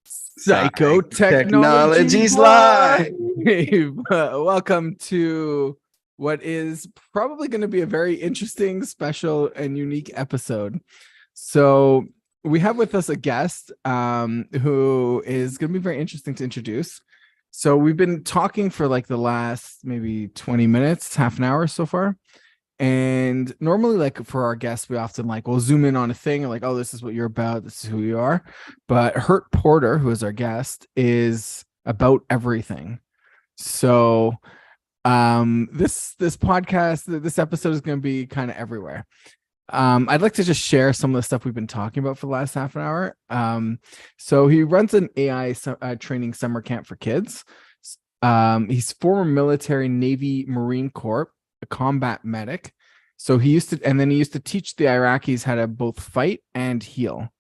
Psychotechnologies live. Welcome to what is probably going to be a very interesting, special, and unique episode. So we have with us a guest who is going to be very interesting to introduce. So we've been talking for like the last maybe 20 minutes, half an hour so far. And normally, like for our guests, we often we'll zoom in on a thing and oh, this is what you're about, this is who you are. But Hurt Porter, who is our guest, is about everything. So this podcast, this episode is going to be kind of everywhere. I'd like to just share some of the stuff we've been talking about for the last half an hour. So he runs an AI training summer camp for kids. He's former military, Navy, Marine Corps, a combat medic. So he used to teach the Iraqis how to both fight and heal.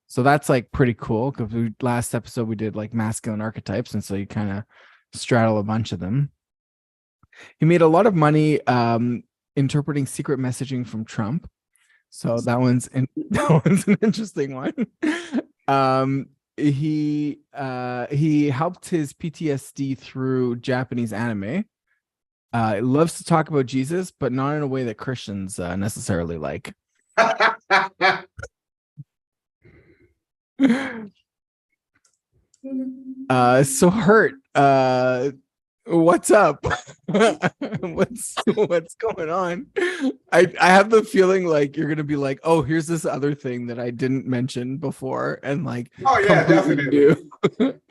So that's pretty cool, because last episode we did masculine archetypes, and so you kind of straddle a bunch of them. He made a lot of money interpreting secret messaging from Trump. So that one's an interesting one. He helped his PTSD through Japanese anime. Loves to talk about Jesus, but not in a way that Christians necessarily like. So Hurt, what's up? what's going on? I have the feeling you're gonna be oh, here's this other thing that I didn't mention before, and oh yeah, definitely.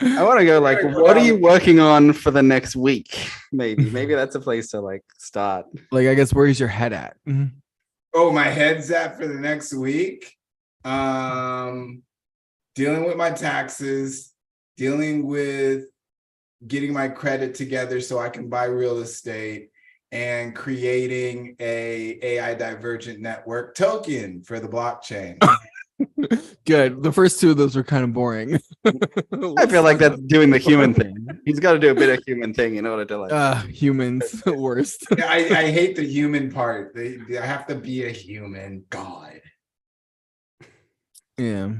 I want to go what are you working on for the next week? Maybe that's a place to start. I guess, where's your head at? Oh, my head's at for the next week. Dealing with my taxes, dealing with getting my credit together so I can buy real estate, and creating a AI divergent network token for the blockchain. Good. The first two of those were kind of boring. I feel like that's doing the human thing. He's got to do a bit of human thing in order to humans, the worst. I hate the human part. I have to be a human. God. Yeah.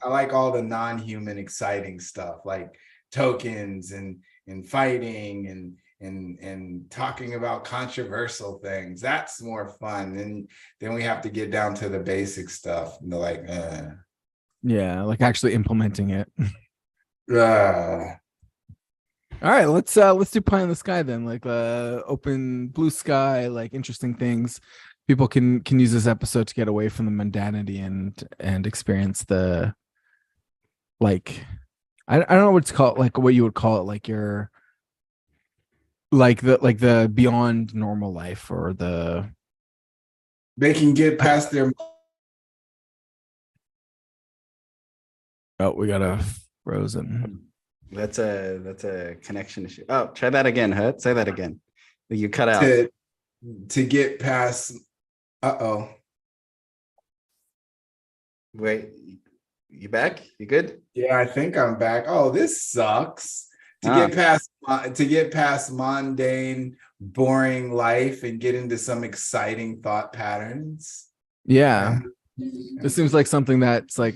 I like all the non-human exciting stuff, like tokens and fighting and talking about controversial things. That's more fun. And then we have to get down to the basic stuff. And yeah, actually implementing it. All right, let's do pie in the sky then. Open blue sky, interesting things. People can use this episode to get away from the mundanity and experience the I don't know what it's called, what you would call it, your the beyond normal life, or they can get past their. Oh, we got a frozen. That's a connection issue. Oh, try that again, Hurt. Say that again. You cut out. To get past. Uh-oh. Wait, you back? You good? Yeah, I think I'm back. Oh, this sucks. To get past mundane, boring life and get into some exciting thought patterns. Yeah. This seems like something that's I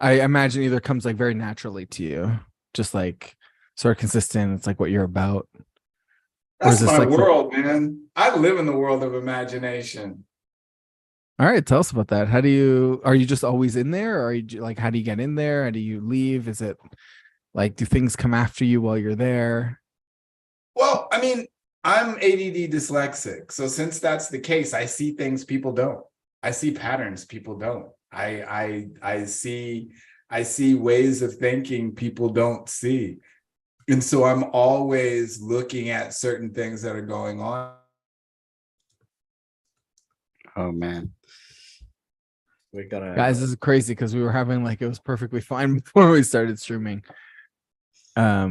imagine either comes very naturally to you, just sort of consistent. It's what you're about. That's my world, man. I live in the world of imagination. All right, tell us about that. Are you just always in there, or are you how do you get in there? How do you leave? Is it do things come after you while you're there? Well, I mean, I'm ADD dyslexic. So since that's the case, I see things people don't. I see patterns people don't. I see ways of thinking people don't see. And so I'm always looking at certain things that are going on. Oh man. Guys, this is crazy, because we were having it was perfectly fine before we started streaming. I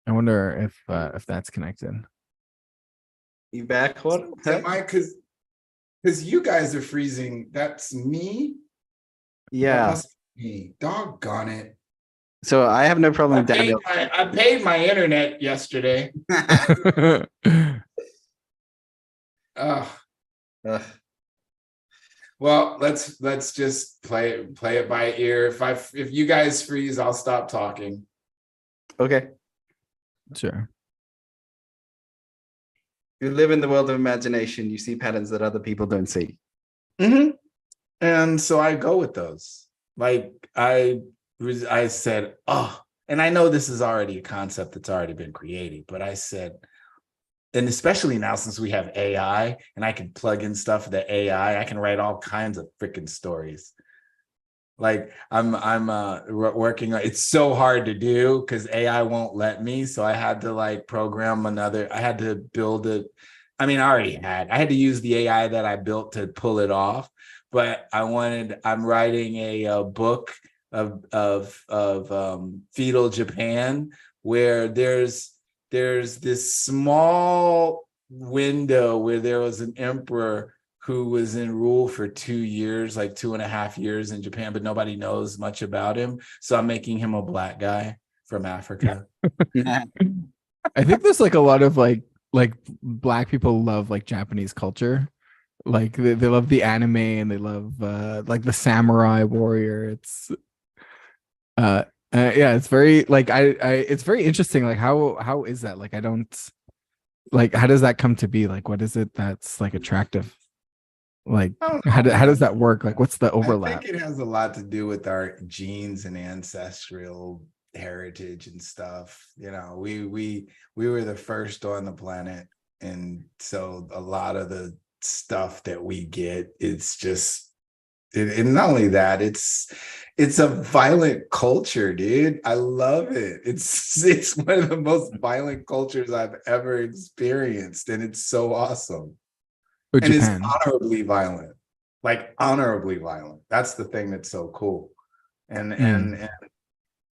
wonder if that's connected. You back? What? Am I? Because you guys are freezing. That's me. Yeah. That must be me. Doggone it. So I have no problem. I paid my internet yesterday. Well, let's just play it by ear. If you guys freeze, I'll stop talking. Okay. Sure. You live in the world of imagination. You see patterns that other people don't see. Mm-hmm. And so I go with those. Like I said, oh, and I know this is already a concept that's already been created, but I said, and especially now since we have AI and I can plug in stuff for the AI, I can write all kinds of freaking stories. Like I'm working on, it's so hard to do because AI won't let me. So I had to like program I had to build it. I mean, I had to use the AI that I built to pull it off, but I'm writing a book of feudal Japan where there's this small window where there was an emperor who was in rule for 2 years, like 2.5 years in Japan, but nobody knows much about him. So I'm making him a black guy from Africa. I think there's like a lot of like black people love like Japanese culture. Like they love the anime and they love like the samurai warrior. It's yeah, it's very like I it's very interesting. Like how is that? Like I don't like how does that come to be? Like what is it that's like attractive? Like how does that work? Like what's the overlap? I think it has a lot to do with our genes and ancestral heritage and stuff. You know, we were the first on the planet, and so a lot of the stuff that we get, it's just and not only that, it's a violent culture, dude. I love it. It's one of the most violent cultures I've ever experienced, and it's so awesome. Or And Japan. it's honorably violent, like honorably violent. That's the thing that's so cool. And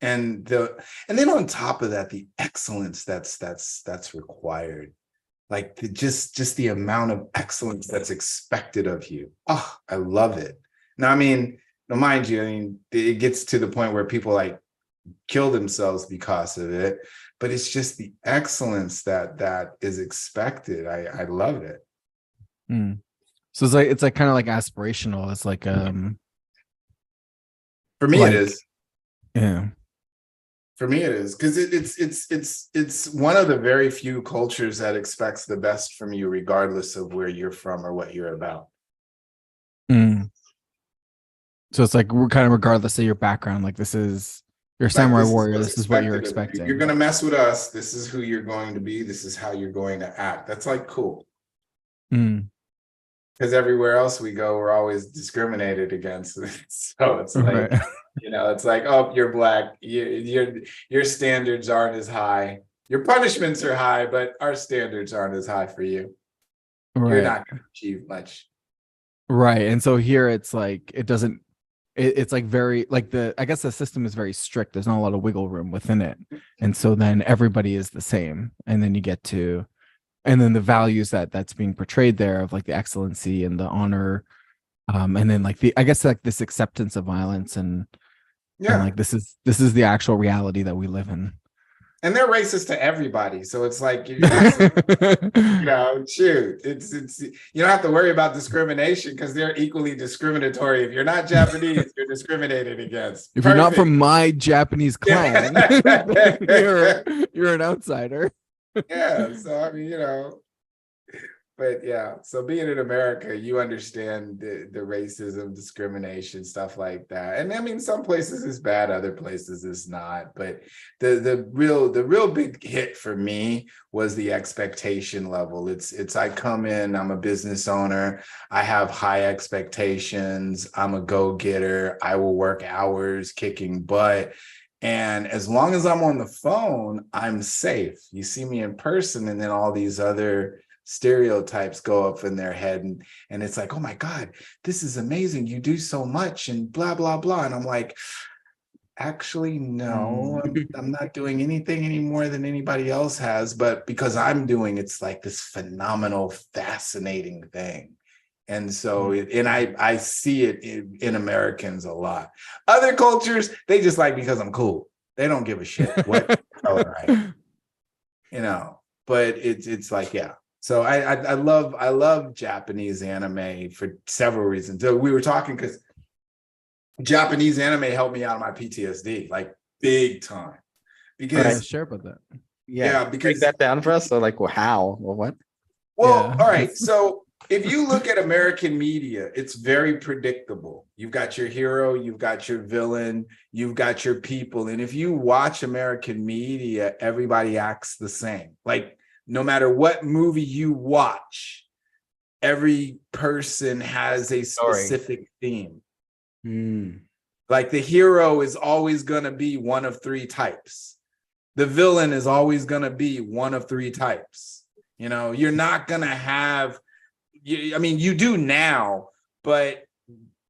and then on top of that, the excellence that's required, like just the amount of excellence that's expected of you. Oh, I love it. Now, I mean, now mind you, I mean, it gets to the point where people like kill themselves because of it, but it's just the excellence that is expected. I love it. So it's like kind of like aspirational. It's like For me, like, it is. Yeah. For me, it is because it's one of the very few cultures that expects the best from you, regardless of where you're from or what you're about. So it's like we're kind of regardless of your background. Like this is your samurai warrior. This is what you're expecting. You're gonna mess with us. This is who you're going to be. This is how you're going to act. That's like cool. Because everywhere else we go, we're always discriminated against. So it's like, right. You know, it's like, oh, you're black. Your standards aren't as high. Your punishments are high, but our standards aren't as high for you. Right. You're not going to achieve much. Right. And so here it's like, it's like very, like I guess the system is very strict. There's not a lot of wiggle room within it. And so then everybody is the same. And then you get to, and then the values that's being portrayed there of like the excellency and the honor, and then like I guess like this acceptance of violence and like this is the actual reality that we live in. And they're racist to everybody, so it's like you know, shoot, it's you don't have to worry about discrimination because they're equally discriminatory. If you're not Japanese, you're discriminated against. If you're not from my Japanese clan, you're an outsider. Yeah, so I mean, you know, but yeah, so being in America, you understand the racism, discrimination, stuff like that. And I mean, some places is bad, other places is not. But the real big hit for me was the expectation level. It's I come in, I'm a business owner, I have high expectations, I'm a go-getter, I will work hours kicking butt. And as long as I'm on the phone, I'm safe. You see me in person, and then all these other stereotypes go up in their head. And it's like, oh my God, this is amazing. You do so much and blah, blah, blah. And I'm like, actually, no, I'm not doing anything any more than anybody else has. But because I'm doing, it's like this phenomenal, fascinating thing. And so, and I see it in Americans a lot. Other cultures, they just like because I'm cool. They don't give a shit what color I am, you know. But it's like, yeah. So I love Japanese anime for several reasons. So we were talking because Japanese anime helped me out of my PTSD, like big time. Because Share about that. yeah, break because that down for us. So like, well, how or what? well, Yeah. all right. So if you look at American media, it's very predictable. You've got your hero, you've got your villain, you've got your people. And if you watch American media, everybody acts the same. Like no matter what movie you watch, every person has a specific theme. Like the hero is always going to be one of three types. The villain is always going to be one of three types. You know, you're not going to have, I mean, you do now, but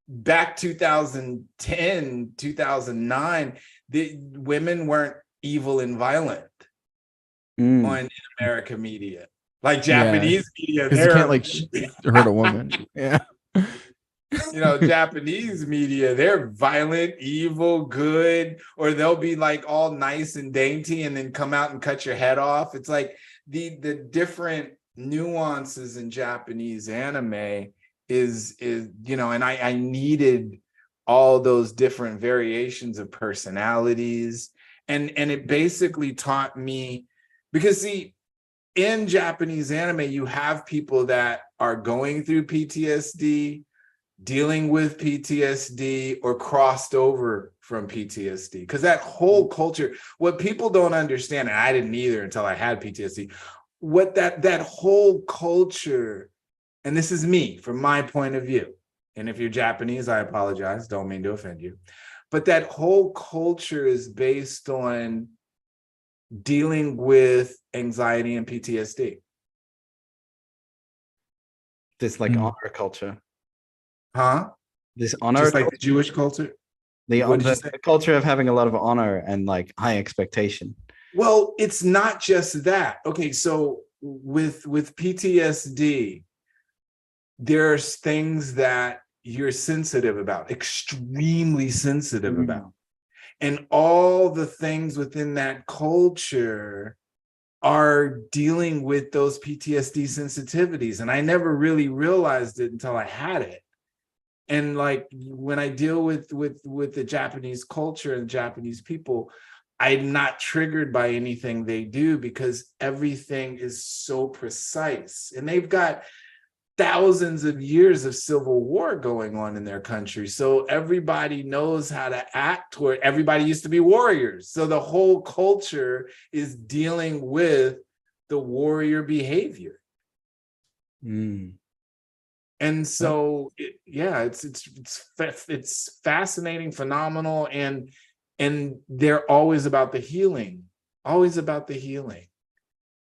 back 2010, 2009, the women weren't evil and violent on American media. Like Japanese media, because you can't like hurt a woman. Yeah. You know, Japanese media, they're violent, evil, good, or they'll be like all nice and dainty and then come out and cut your head off. It's like the different nuances in Japanese anime is you know, and I needed all those different variations of personalities, and it basically taught me, because see, in Japanese anime you have people that are going through PTSD, dealing with PTSD, or crossed over from PTSD. Because that whole culture, what people don't understand, and I didn't either until I had PTSD, what that whole culture, and this is me from my point of view, and if you're Japanese, I apologize, don't mean to offend you, but that whole culture is based on dealing with anxiety and PTSD. This like honor culture. Huh? This honor, just like the Jewish culture. the culture of having a lot of honor and like high expectation. Well, it's not just that. Okay, so with PTSD, there's things that you're sensitive about, extremely sensitive about. And all the things within that culture are dealing with those PTSD sensitivities. And I never really realized it until I had it. And like when I deal with the Japanese culture and Japanese people, I'm not triggered by anything they do because everything is so precise. And they've got thousands of years of civil war going on in their country. So everybody knows how to act toward, everybody used to be warriors. So the whole culture is dealing with the warrior behavior. And so, it's fascinating, phenomenal, and they're always about the healing, always about the healing.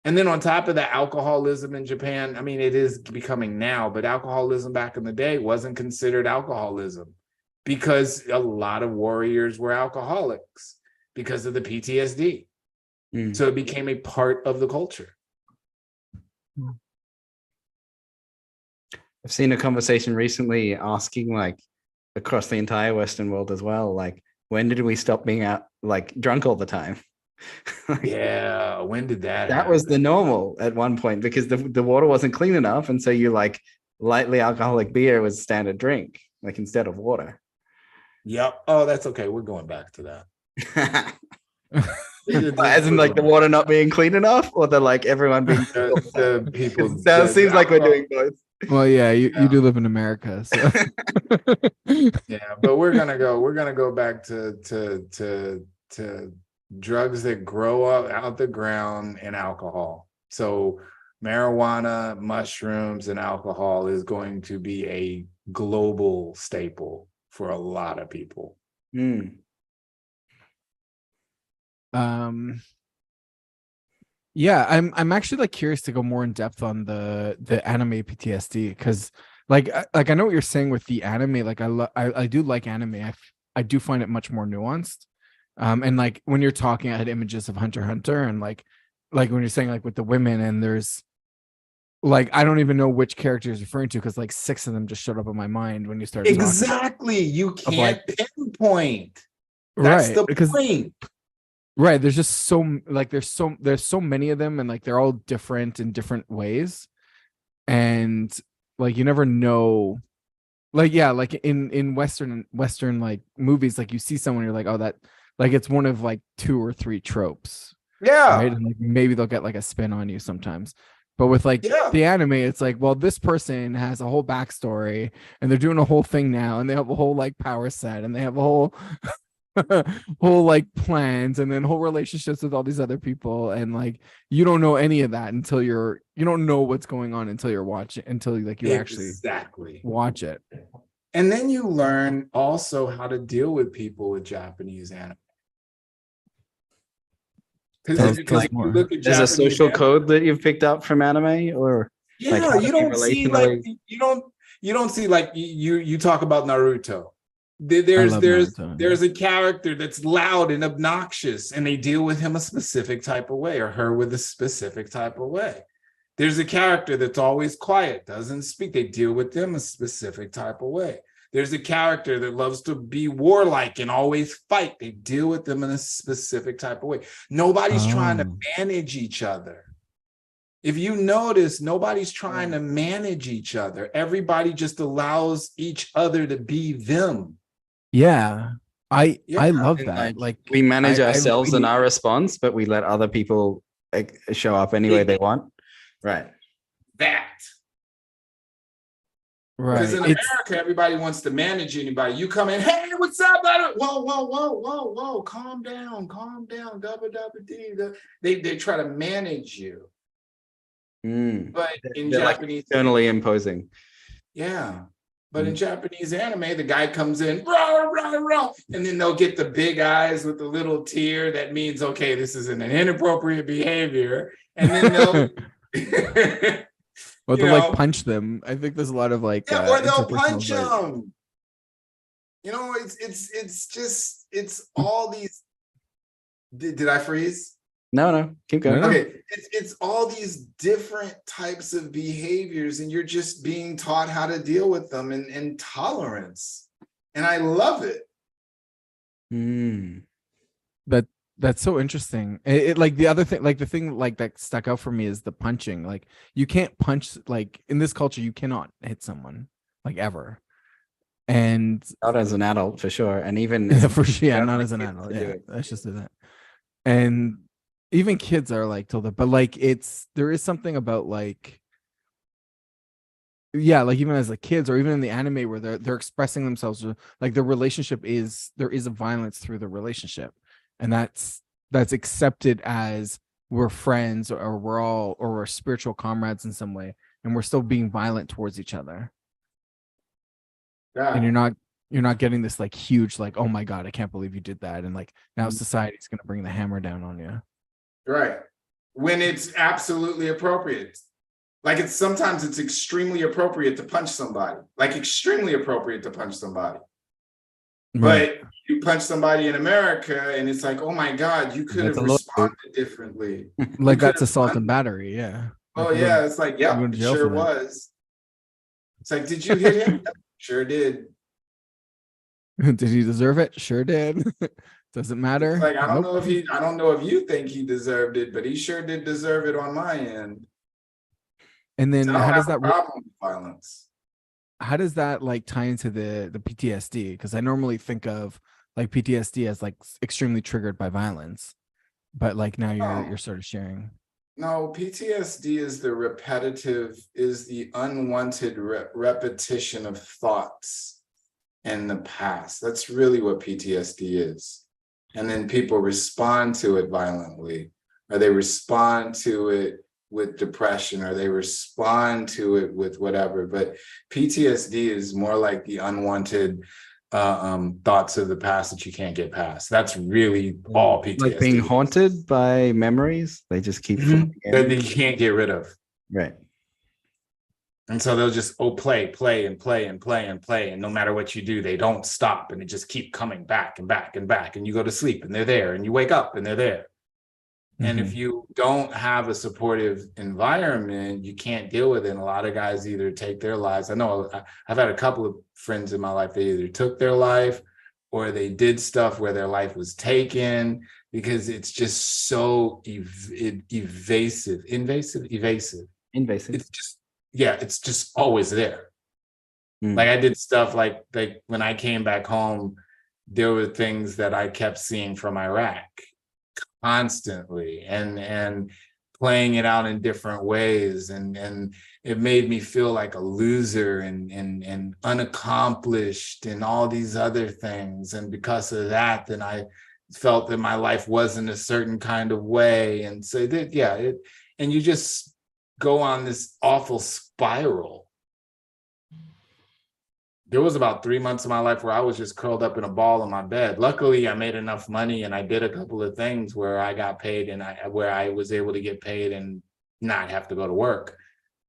And then on top of that, alcoholism in Japan, I mean, it is becoming now, but alcoholism back in the day wasn't considered alcoholism because a lot of warriors were alcoholics because of the PTSD. So it became a part of the culture. I've seen a conversation recently asking, like, across the entire Western world as well, like, when did we stop being out like drunk all the time? Yeah, when did that happen? Was the normal at one point because the water wasn't clean enough, and so you like lightly alcoholic beer was standard drink, like instead of water. Yep. Oh, that's okay. We're going back to that. As in like the water not being clean enough, or the like everyone being the people. So it seems like we're doing both. Well, yeah, you do live in America, so yeah, but we're gonna go back to drugs that grow up out the ground and alcohol. So marijuana, mushrooms, and alcohol is going to be a global staple for a lot of people. Yeah, I'm actually like curious to go more in depth on the anime PTSD, because like I know what you're saying with the anime. Like I do like anime. I do find it much more nuanced. And like when you're talking, I had images of Hunter x Hunter, and like when you're saying like with the women, and there's like I don't even know which character you're referring to because like 6 of them just showed up in my mind when you started exactly talking. You can't pinpoint. That's right, the point. Right, there's just so like there's so many of them, and like they're all different in different ways. and like you never know. Like yeah, like in Western like movies, like you see someone, you're like, oh, that like it's one of like 2 or 3 tropes, right? Yeah. And like maybe they'll get like a spin on you sometimes. But with like Yeah. the anime, it's like, well, this person has a whole backstory and they're doing a whole thing now, and they have a whole like power set, and they have a whole whole like plans, and then whole relationships with all these other people, and like you don't know any of that until you don't know what's going on until you're watching, until like you actually Exactly. watch it. And then you learn also how to deal with people with Japanese anime. Because if Tell us you more. look at There's a Japanese social anime, code that you've picked up from anime, or like yeah, how you to be don't see like relationally. you don't see like you talk about Naruto. I love Naruto. There's a character that's loud and obnoxious, and they deal with him a specific type of way, or her with a specific type of way. There's a character that's always quiet, doesn't speak. They deal with them a specific type of way. There's a character that loves to be warlike and always fight. They deal with them in a specific type of way. Nobody's trying to manage each other. If you notice, nobody's trying to manage each other. Everybody just allows each other to be them. Yeah. I love And, that. Like we manage I ourselves really- and our response, but we let other people show up any way they want. Right. That. right. Because in America, everybody wants to manage anybody. You come in, hey, what's up? Whoa, calm down, double D. They try to manage you. But in They're Japanese, like externally imposing. yeah. But in Japanese anime, the guy comes in, rah, rah, rah, and then they'll get the big eyes with the little tear. That means, okay, this is an inappropriate behavior. And then they'll or they'll like punch them. I think there's a lot of like or they'll interpersonal punch fights. them. You know, it's all these. Did I freeze? No, keep going. Okay, it's all these different types of behaviors, and you're just being taught how to deal with them, and tolerance. And I love it. That's so interesting. It like the other thing, like the thing like that stuck out for me is the punching. Like you can't punch, like in this culture, you cannot hit someone like ever. And not as an adult for sure. And even for sure, yeah, not as an adult. Yeah, let's just do that. And even kids are like told that, but like there is something about like, yeah, like even as like kids or even in the anime where they're expressing themselves, like the relationship there is a violence through the relationship, and that's accepted as we're friends or we're spiritual comrades in some way, and we're still being violent towards each other. Yeah. And you're not getting this like huge like, oh my god, I can't believe you did that, and like now society's gonna bring the hammer down on you. Right. When it's absolutely appropriate. Like sometimes it's extremely appropriate to punch somebody. Like extremely appropriate to punch somebody. Right. But you punch somebody in America and it's like, oh my God, you could have responded differently. Like that's assault and battery, yeah. Oh yeah, it's like, yeah, it sure was. It's like, did you hit him? Sure did. Did he deserve it? Sure did. Doesn't matter. It's like I don't know if you think he deserved it, but he sure did deserve it on my end. And then how does that problem with violence? How does that like tie into the PTSD? Because I normally think of like PTSD as like extremely triggered by violence, but like now you're sort of sharing. No, PTSD is the unwanted repetition of thoughts in the past. That's really what PTSD is. And then people respond to it violently, or they respond to it with depression, or they respond to it with whatever. But PTSD is more like the unwanted thoughts of the past that you can't get past. That's really all PTSD. Like being haunted by memories. They just keep that they can't get rid of. Right. And so they'll just play. And no matter what you do, they don't stop. And they just keep coming back and back and back. And you go to sleep and they're there. And you wake up and they're there. And if you don't have a supportive environment, you can't deal with it. And a lot of guys either take their lives. I know I've had a couple of friends in my life, they either took their life or they did stuff where their life was taken, because it's just so invasive. It's just yeah, it's just always there. Mm. Like I did stuff like when I came back home, there were things that I kept seeing from Iraq constantly, and playing it out in different ways, and it made me feel like a loser and unaccomplished and all these other things. And because of that, then I felt that my life wasn't a certain kind of way. And so that, yeah, and you just go on this awful spiral. There was about 3 months of my life where I was just curled up in a ball in my bed. Luckily, I made enough money and I did a couple of things where I got paid and where I was able to get paid and not have to go to work.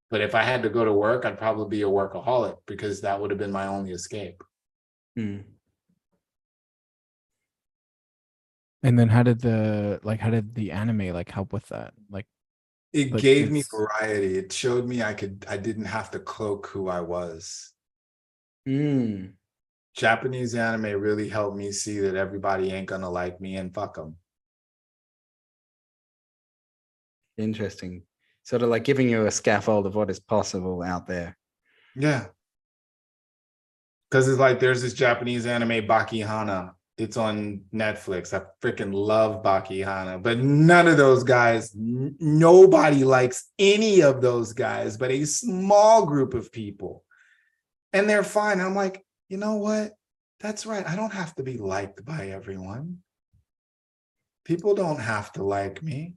But if I had to go to work, I'd probably be a workaholic because that would have been my only escape. Mm. And then how did the anime like help with that? It Like, gave me it's- variety. It showed me I didn't have to cloak who I was. Mm. Japanese anime really helped me see that everybody ain't gonna like me and fuck them. Interesting. Sort of like giving you a scaffold of what is possible out there. Yeah. Because it's like there's this Japanese anime, Bakihana. It's on Netflix. I freaking love Bakihana. But none of those guys, nobody likes any of those guys, but a small group of people. And they're fine. I'm like, you know what? That's right. I don't have to be liked by everyone. People don't have to like me.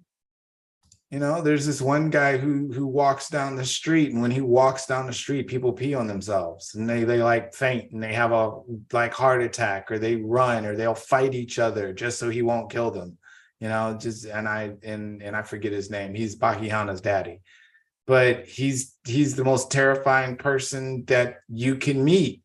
You know, there's this one guy who walks down the street, and when he walks down the street, people pee on themselves and they like faint and they have a like heart attack, or they run, or they'll fight each other just so he won't kill them. You know, just and I forget his name. He's Bakihana's daddy. But he's the most terrifying person that you can meet.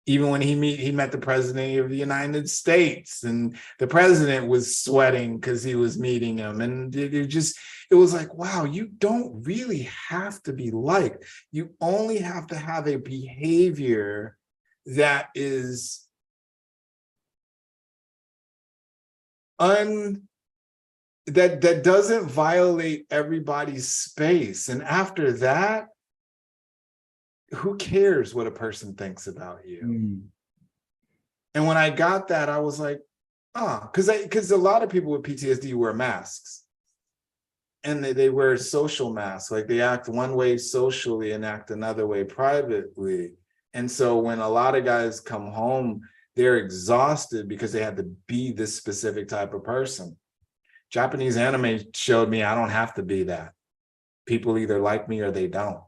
Even when he met the president of the United States, and the president was sweating because he was meeting him. And it was like, wow, you don't really have to be liked. You only have to have a behavior that is that doesn't violate everybody's space. And after that, who cares what a person thinks about you? Mm. And when I got that, I was like, because a lot of people with PTSD wear masks, and they wear social masks. Like they act one way socially and act another way privately. And so when a lot of guys come home, they're exhausted because they had to be this specific type of person. Japanese anime showed me I don't have to be that. People either like me or they don't.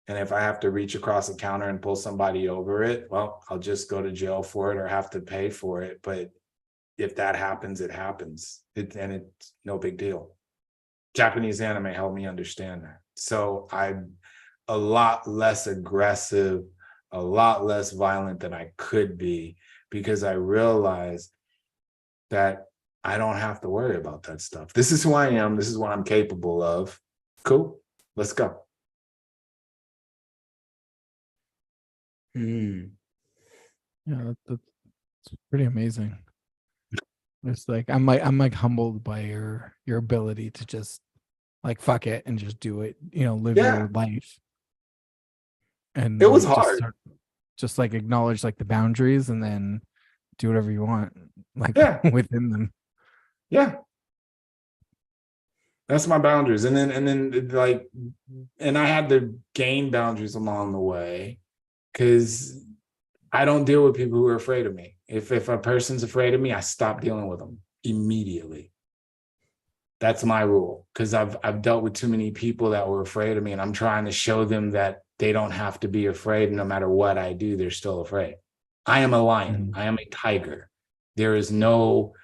And if I have to reach across the counter and pull somebody over it, well, I'll just go to jail for it or have to pay for it. But if that happens, it happens. And it's no big deal. Japanese anime helped me understand that. So I'm a lot less aggressive, a lot less violent than I could be, because I realized that I don't have to worry about that stuff. This is who I am. This is what I'm capable of. Cool. Let's go. Mm. Yeah, that's pretty amazing. It's like I'm like humbled by your ability to just like fuck it and just do it, live your life. And it was like, hard. Just like acknowledge like the boundaries and then do whatever you want, like within them. Yeah. That's my boundaries. And then like, and I had to gain boundaries along the way, because I don't deal with people who are afraid of me. If a person's afraid of me, I stop dealing with them immediately. That's my rule, because I've dealt with too many people that were afraid of me, and I'm trying to show them that they don't have to be afraid. No matter what I do, they're still afraid. I am a lion. I am a tiger. There is no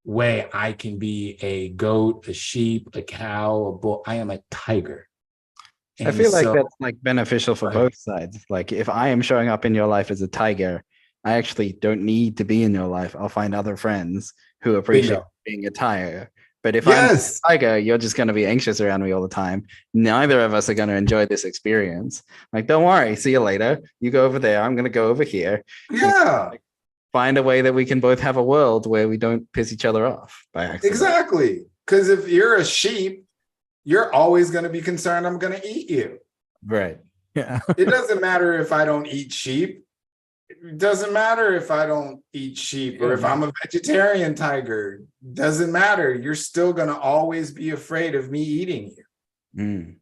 way I can be a goat, a sheep, a cow, a bull. I am a tiger. And I feel like that's like beneficial for both sides. Like if I am showing up in your life as a tiger, I actually don't need to be in your life. I'll find other friends who appreciate being a tiger. But if I'm a tiger, you're just going to be anxious around me all the time. Neither of us are going to enjoy this experience. Like, don't worry. See you later. You go over there. I'm going to go over here. Yeah. Like, find a way that we can both have a world where we don't piss each other off by accident. Exactly. Because if you're a sheep, you're always going to be concerned I'm going to eat you. Right. Yeah. It doesn't matter if I don't eat sheep. It doesn't matter if I don't eat sheep or if I'm a vegetarian tiger. Doesn't matter. You're still going to always be afraid of me eating you. Mm.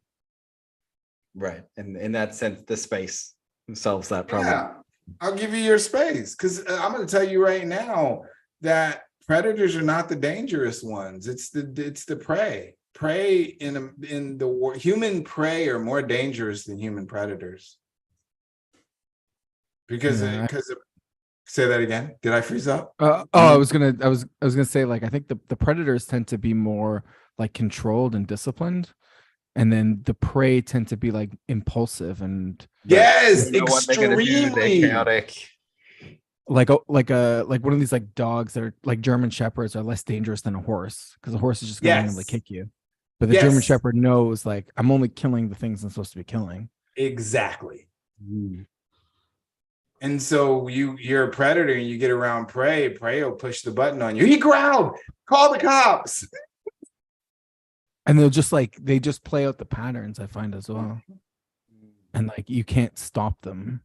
Right. And in that sense, the space solves that problem. Yeah, I'll give you your space because I'm going to tell you right now that predators are not the dangerous ones. It's the prey. Prey in the human prey are more dangerous than human predators. Because say that again. Did I freeze up? I was gonna say, like, I think the predators tend to be more like controlled and disciplined, and then the prey tend to be like impulsive and yes, you know what they're gonna do, they're chaotic. like one of these like dogs that are like German shepherds are less dangerous than a horse because a horse is just gonna randomly kick you, but the German shepherd knows, like, I'm only killing the things I'm supposed to be killing. Exactly. And so you're a predator and you get around prey will push the button on you. He growled, call the cops. And they just play out the patterns, I find, as well. And like, you can't stop them.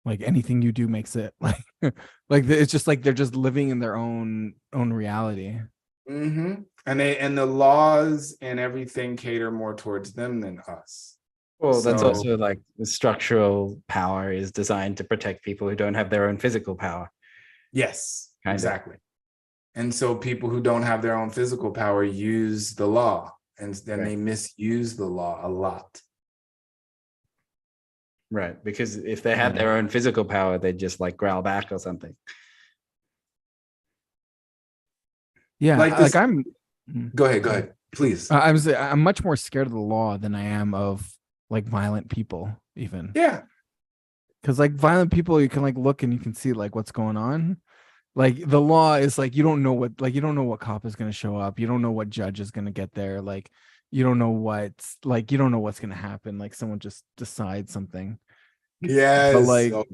Like, anything you do makes it like it's just like they're just living in their own reality. And the laws and everything cater more towards them than us. Well, that's also like the structural power is designed to protect people who don't have their own physical power. Yes, exactly. And so people who don't have their own physical power use the law, and then they misuse the law a lot. Right, because if they had their own physical power, they'd just like growl back or something. Yeah, like I'm. Go ahead, please. I'm much more scared of the law than I am of like violent people, even. Yeah, because like violent people, you can like look and you can see like what's going on. Like the law is like, you don't know what cop is going to show up. You don't know what judge is going to get there. Like you don't know what's going to happen. Like someone just decides something. Yes. But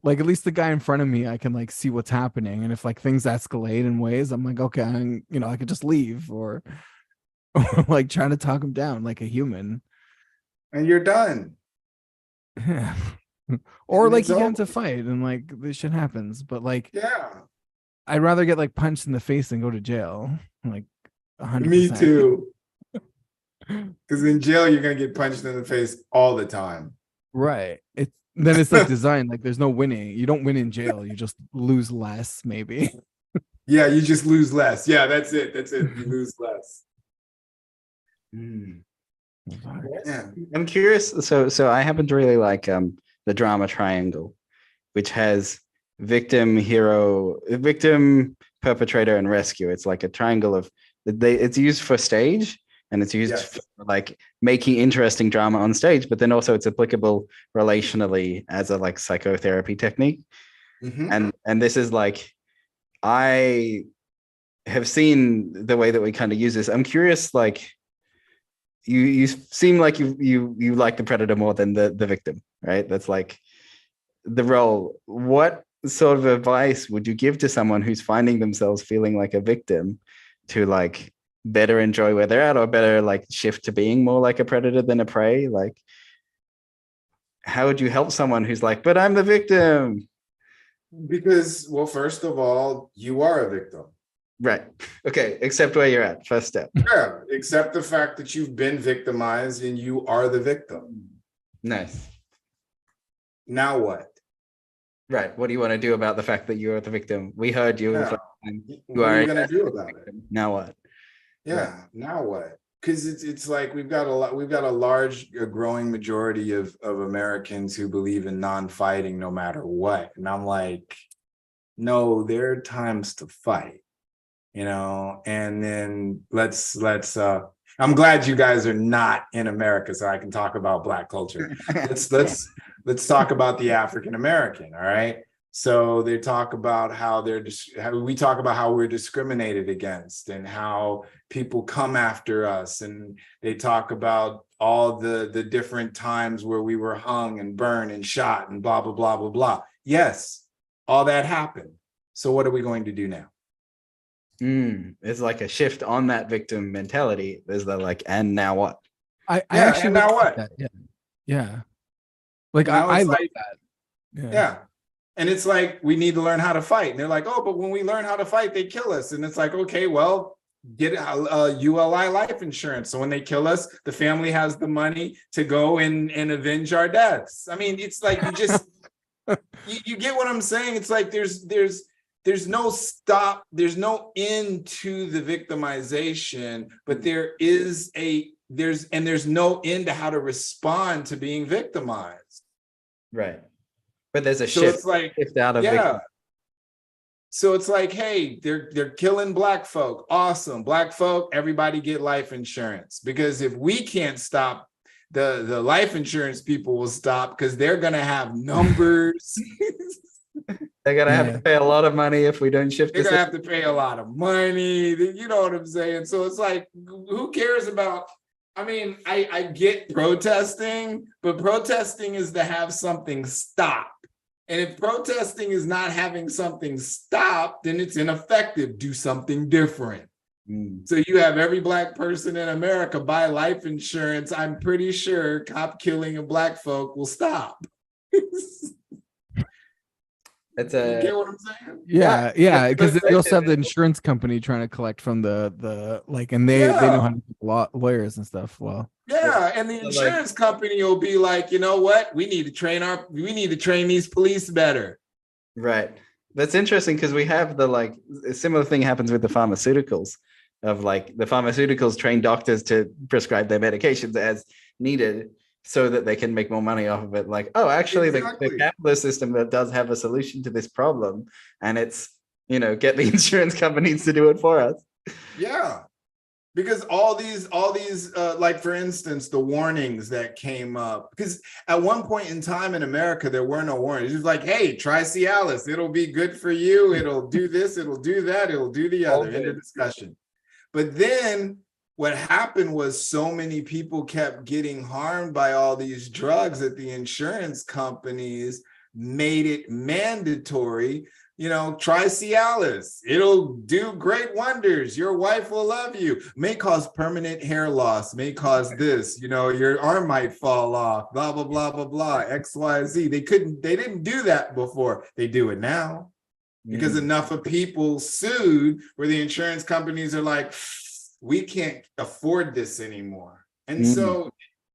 like at least the guy in front of me, I can like see what's happening. And if like things escalate in ways, I'm like, okay, I could just leave or like trying to talk him down like a human. And you're done. Yeah. Or like you get into a fight and like this shit happens. But like, I'd rather get like punched in the face than go to jail. Like 100%. Me too. Because in jail, you're going to get punched in the face all the time. Right. Then it's like designed, like there's no winning. You don't win in jail. You just lose less, maybe. Yeah, you just lose less. Yeah, that's it. You lose less. Yeah. I'm curious. So I happen to really like the drama triangle, which has victim, hero, victim, perpetrator, and rescue. It's like a triangle of it's used for stage and it's used for like making interesting drama on stage, but then also it's applicable relationally as a like psychotherapy technique. And this is like, I have seen the way that we kind of use this. I'm curious, like you seem like you like the predator more than the victim, right? That's like the role. What sort of advice would you give to someone who's finding themselves feeling like a victim to like better enjoy where they're at, or better like shift to being more like a predator than a prey? Like, how would you help someone who's like, but I'm the victim? Because, well, first of all, you are a victim. Right. Okay. Accept where you're at. First step. Yeah. Accept the fact that you've been victimized and you are the victim. Nice. Now what? Right. What do you want to do about the fact that you're the victim? We heard you. Yeah. What are you going to do about it? Now what? Yeah. Right. Now what? Because it's like we've got a large, growing majority of Americans who believe in non-fighting no matter what. And I'm like, no, there are times to fight, and then let's I'm glad you guys are not in America so I can talk about Black culture. Let's talk about the African American. All right. So they talk about how we talk about how we're discriminated against and how people come after us. And they talk about all the different times where we were hung and burned and shot and blah, blah, blah, blah, blah. Yes, all that happened. So what are we going to do now? It's like a shift on that victim mentality. There's the like, and now what? I Yeah, actually and now like what? that. Yeah. Yeah. Like Now I it's love like, that. Yeah. yeah. And it's like, we need to learn how to fight. And they're like, oh, but when we learn how to fight, they kill us. And it's like, okay, well, get ULI life insurance. So when they kill us, the family has the money to go and avenge our deaths. I mean, it's like, you just, you get what I'm saying? It's like, there's no stop, there's no end to the victimization, but there's no end to how to respond to being victimized. Right. But there's a So shift, it's like, shift out of yeah. victim. So it's like, hey, they're killing Black folk. Awesome. Black folk, everybody get life insurance. Because if we can't stop, the life insurance people will stop, because they're gonna have numbers. They're gonna have to pay a lot of money if we don't shift They're this. gonna have to pay a lot of money. You know what I'm saying? So it's like, who cares about? I mean, I get protesting, but protesting is to have something stop. And if protesting is not having something stop, then it's ineffective. Do something different. So you have every Black person in America buy life insurance. I'm pretty sure cop killing of Black folk will stop. It's You get what I'm saying? Yeah, because they also have the insurance company trying to collect from the like, and they know how to keep lawyers and stuff. Well, yeah, and the insurance company will be like, you know what? We need to train these police better. Right. That's interesting, because we have a similar thing happens with the pharmaceuticals, of like the pharmaceuticals train doctors to prescribe their medications as needed, so that they can make more money off of it. Like, oh, actually, Exactly. the capitalist system that does have a solution to this problem, and it's, get the insurance companies to do it for us. Yeah, because all these like, for instance, the warnings that came up, because at one point in time in America, there were no warnings. It was like, hey, try Cialis. It'll be good for you. It'll do this. It'll do that. It'll do the other. End of discussion. But then what happened was, so many people kept getting harmed by all these drugs that the insurance companies made it mandatory. Try Cialis. It'll do great wonders. Your wife will love you. May cause permanent hair loss. May cause this. Your arm might fall off. Blah, blah, blah, blah, blah. X, Y, Z. They didn't do that before. They do it now. Because enough of people sued, where the insurance companies are like, we can't afford this anymore. And so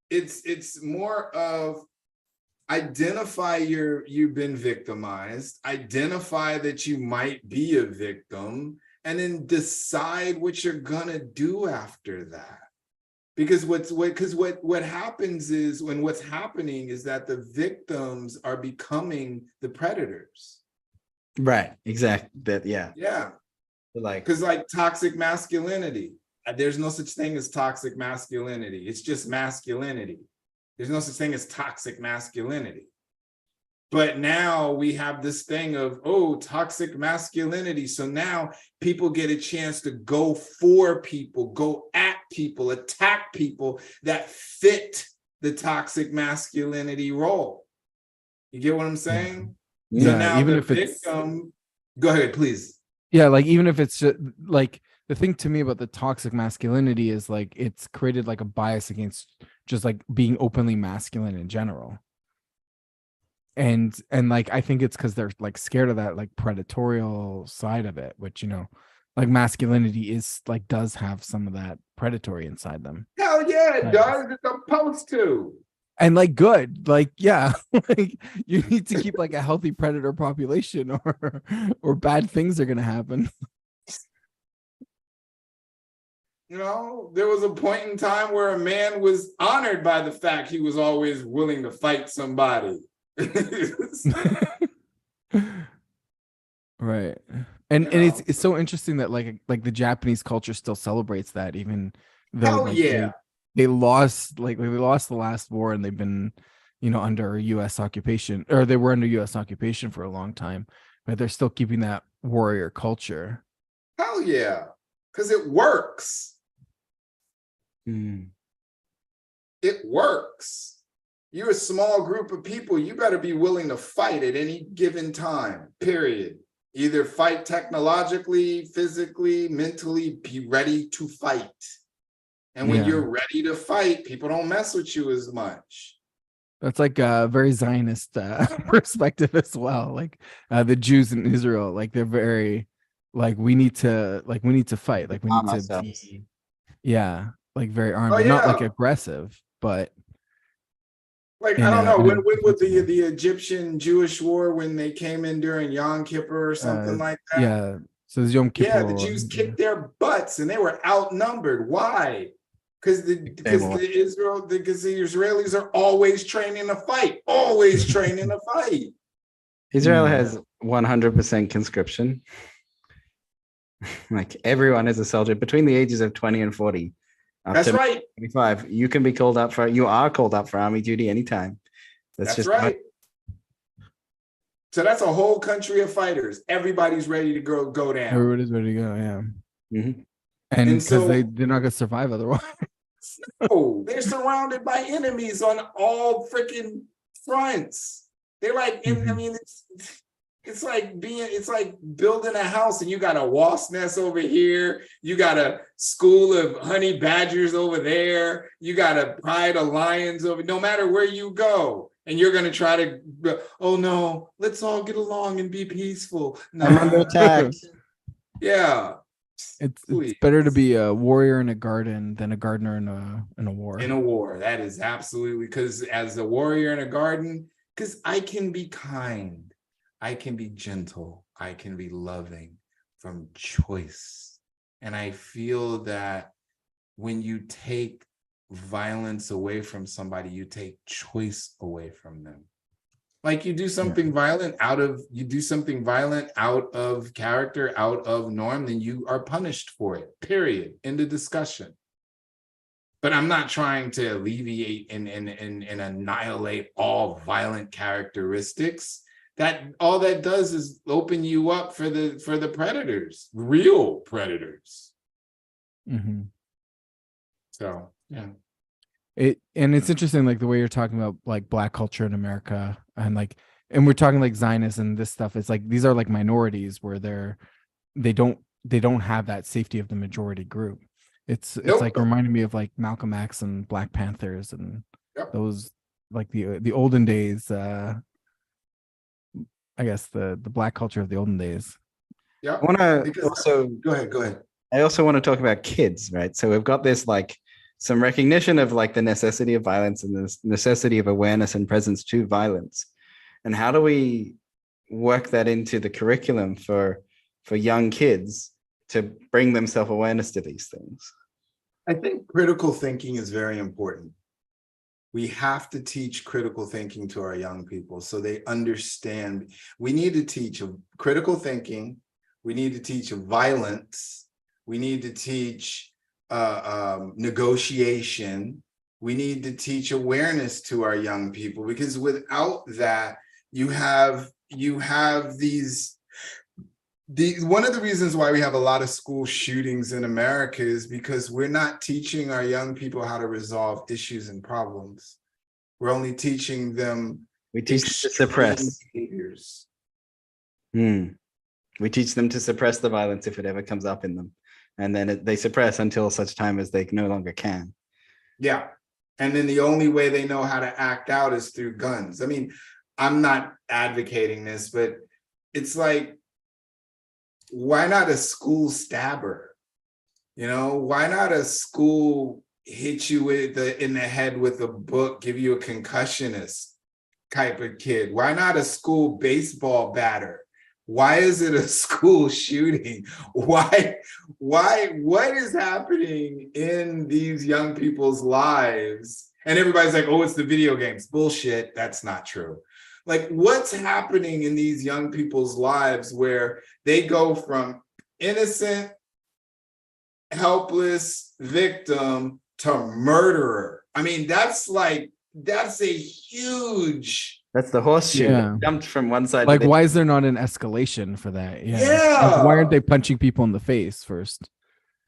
it's more of, identify you've been victimized, identify that you might be a victim, and then decide what you're gonna do after that. Because what happens is, when what's happening is that the victims are becoming the predators. Right. Exactly. That. Yeah. Yeah. Like, Because like toxic masculinity, there's no such thing as toxic masculinity. It's just masculinity. There's no such thing as toxic masculinity. But now we have this thing of, oh, toxic masculinity. So now people get a chance to go for people, go at people, attack people that fit the toxic masculinity role. You get what I'm saying? Yeah, so now even the if victim, go ahead, please. Yeah, like, even if it's just like, the thing to me about the toxic masculinity is, like, it's created like a bias against just like being openly masculine in general. And like, I think it's because they're like scared of that like predatorial side of it, which, like, masculinity is like, does have some of that predatory inside them. Hell yeah, it does. It's supposed to. And like, good, like, yeah, like, you need to keep like a healthy predator population, or bad things are gonna happen. There was a point in time where a man was honored by the fact he was always willing to fight somebody. Right. And it's so interesting that like the Japanese culture still celebrates that, even though they lost the last war, and they've been under US occupation, or they were under US occupation for a long time, but they're still keeping that warrior culture. Hell yeah, because it works. It works. You're a small group of people. You better be willing to fight at any given time, period. Either fight technologically, physically, mentally, be ready to fight. And when Yeah. you're ready to fight, people don't mess with you as much. That's like a very Zionist perspective as well. Like the Jews in Israel, like they're very like we need to fight, like we need to be, yeah, like very armed, Oh but not like yeah. aggressive, but Like, in I don't know, in when a was defensive way. the Egyptian Jewish war when they came in during Yom Kippur or something like that? Yeah, so it's Yom Kippur Yeah, the War. Jews kicked their butts and they were outnumbered. Why? Because the Israelis are always training to fight, always training to fight. Israel has 100% conscription. Like everyone is a soldier between the ages of 20 and 40. Up That's to right. 25, you can be called up for. You are called up for army duty anytime. That's just right. So that's a whole country of fighters. Everybody's ready to go down. Everybody's ready to go. Yeah, Mhm. and because so they're not gonna survive otherwise. no, they're surrounded by enemies on all freaking fronts. They're like, I mean, it's like building a house and you got a wasp nest over here, you got a school of honey badgers over there, you got a pride of lions over. No matter where you go, and you're gonna try to, oh no, let's all get along and be peaceful. No, I'm under attack. Yeah. It's better to be a warrior in a garden than a gardener in a war. In a war, that is absolutely, because as a warrior in a garden, because I can be kind, I can be gentle, I can be loving from choice. And I feel that when you take violence away from somebody, you take choice away from them. Like you do something violent out of character, out of norm, then you are punished for it, period. End of discussion. But I'm not trying to alleviate and annihilate all violent characteristics. That all that does is open you up for the predators, real predators. Mm-hmm. So yeah. It's interesting, like the way you're talking about like Black culture in America, and we're talking like Zionists and this stuff. It's like these are like minorities where they don't have that safety of the majority group. It's like reminding me of like Malcolm X and Black Panthers and those, like the olden days. I guess the Black culture of the olden days. Yeah. I want to also go ahead. I also want to talk about kids, right? So we've got this like some recognition of like the necessity of violence and the necessity of awareness and presence to violence. And how do we work that into the curriculum for young kids to bring them self-awareness to these things? I think critical thinking is very important. We have to teach critical thinking to our young people so they understand. We need to teach critical thinking. We need to teach violence. We need to teach negotiation. We need to teach awareness to our young people, because without that, you have these one of the reasons why we have a lot of school shootings in America is because we're not teaching our young people how to resolve issues and problems. We're only teaching them. We teach them to suppress behaviors. We teach them to suppress the violence if it ever comes up in them. And then they suppress until such time as they no longer can. Yeah. And then the only way they know how to act out is through guns. I mean, I'm not advocating this, but it's like, why not a school stabber? You know, why not a school hit you in the head with a book, give you a concussionist type of kid? Why not a school baseball batter? Why is it a school shooting? Why, what is happening in these young people's lives? And everybody's like, oh, it's the video games. Bullshit, that's not true. Like, what's happening in these young people's lives where they go from innocent, helpless victim to murderer? I mean, that's a huge... That's the horseshoe. Yeah. Jumped from one side. Like, why is there not an escalation for that? Yeah. Like, why aren't they punching people in the face first?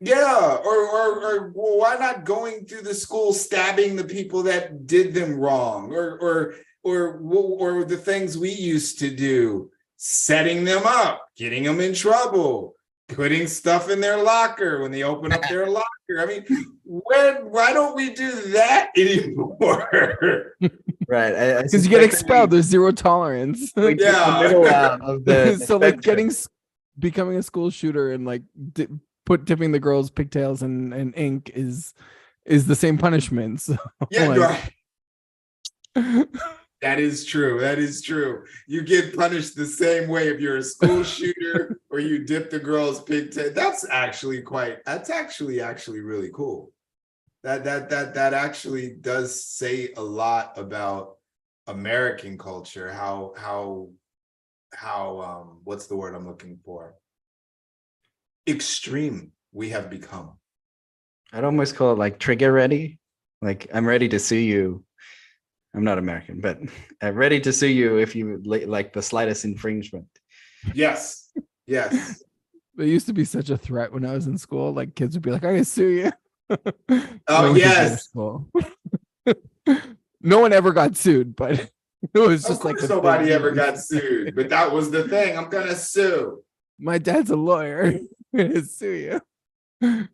Yeah. Or why not going through the school stabbing the people that did them wrong? Or the things we used to do, setting them up, getting them in trouble, putting stuff in their locker when they open up their locker. I mean, why don't we do that anymore? Right. Because you get expelled. There's zero tolerance. We took the middle out of the So like spectrum. becoming a school shooter and like dipping the girls' pigtails in ink is the same punishment. So Yeah, like, right. That is true. That is true. You get punished the same way if you're a school shooter or you dip the girl's pigtail. That's actually really cool. That actually does say a lot about American culture, how what's the word I'm looking for? Extreme we have become. I'd almost call it like trigger ready. Like, I'm ready to sue you. I'm not American, but I'm ready to sue you if you like the slightest infringement. Yes. Yes. it used to be such a threat when I was in school. Like kids would be like, "I'm gonna sue you." Oh, yes. No one ever got sued, but it was just Of like course nobody ever got sued, but that was the thing. I'm gonna sue. My dad's a lawyer. I'm gonna sue you. And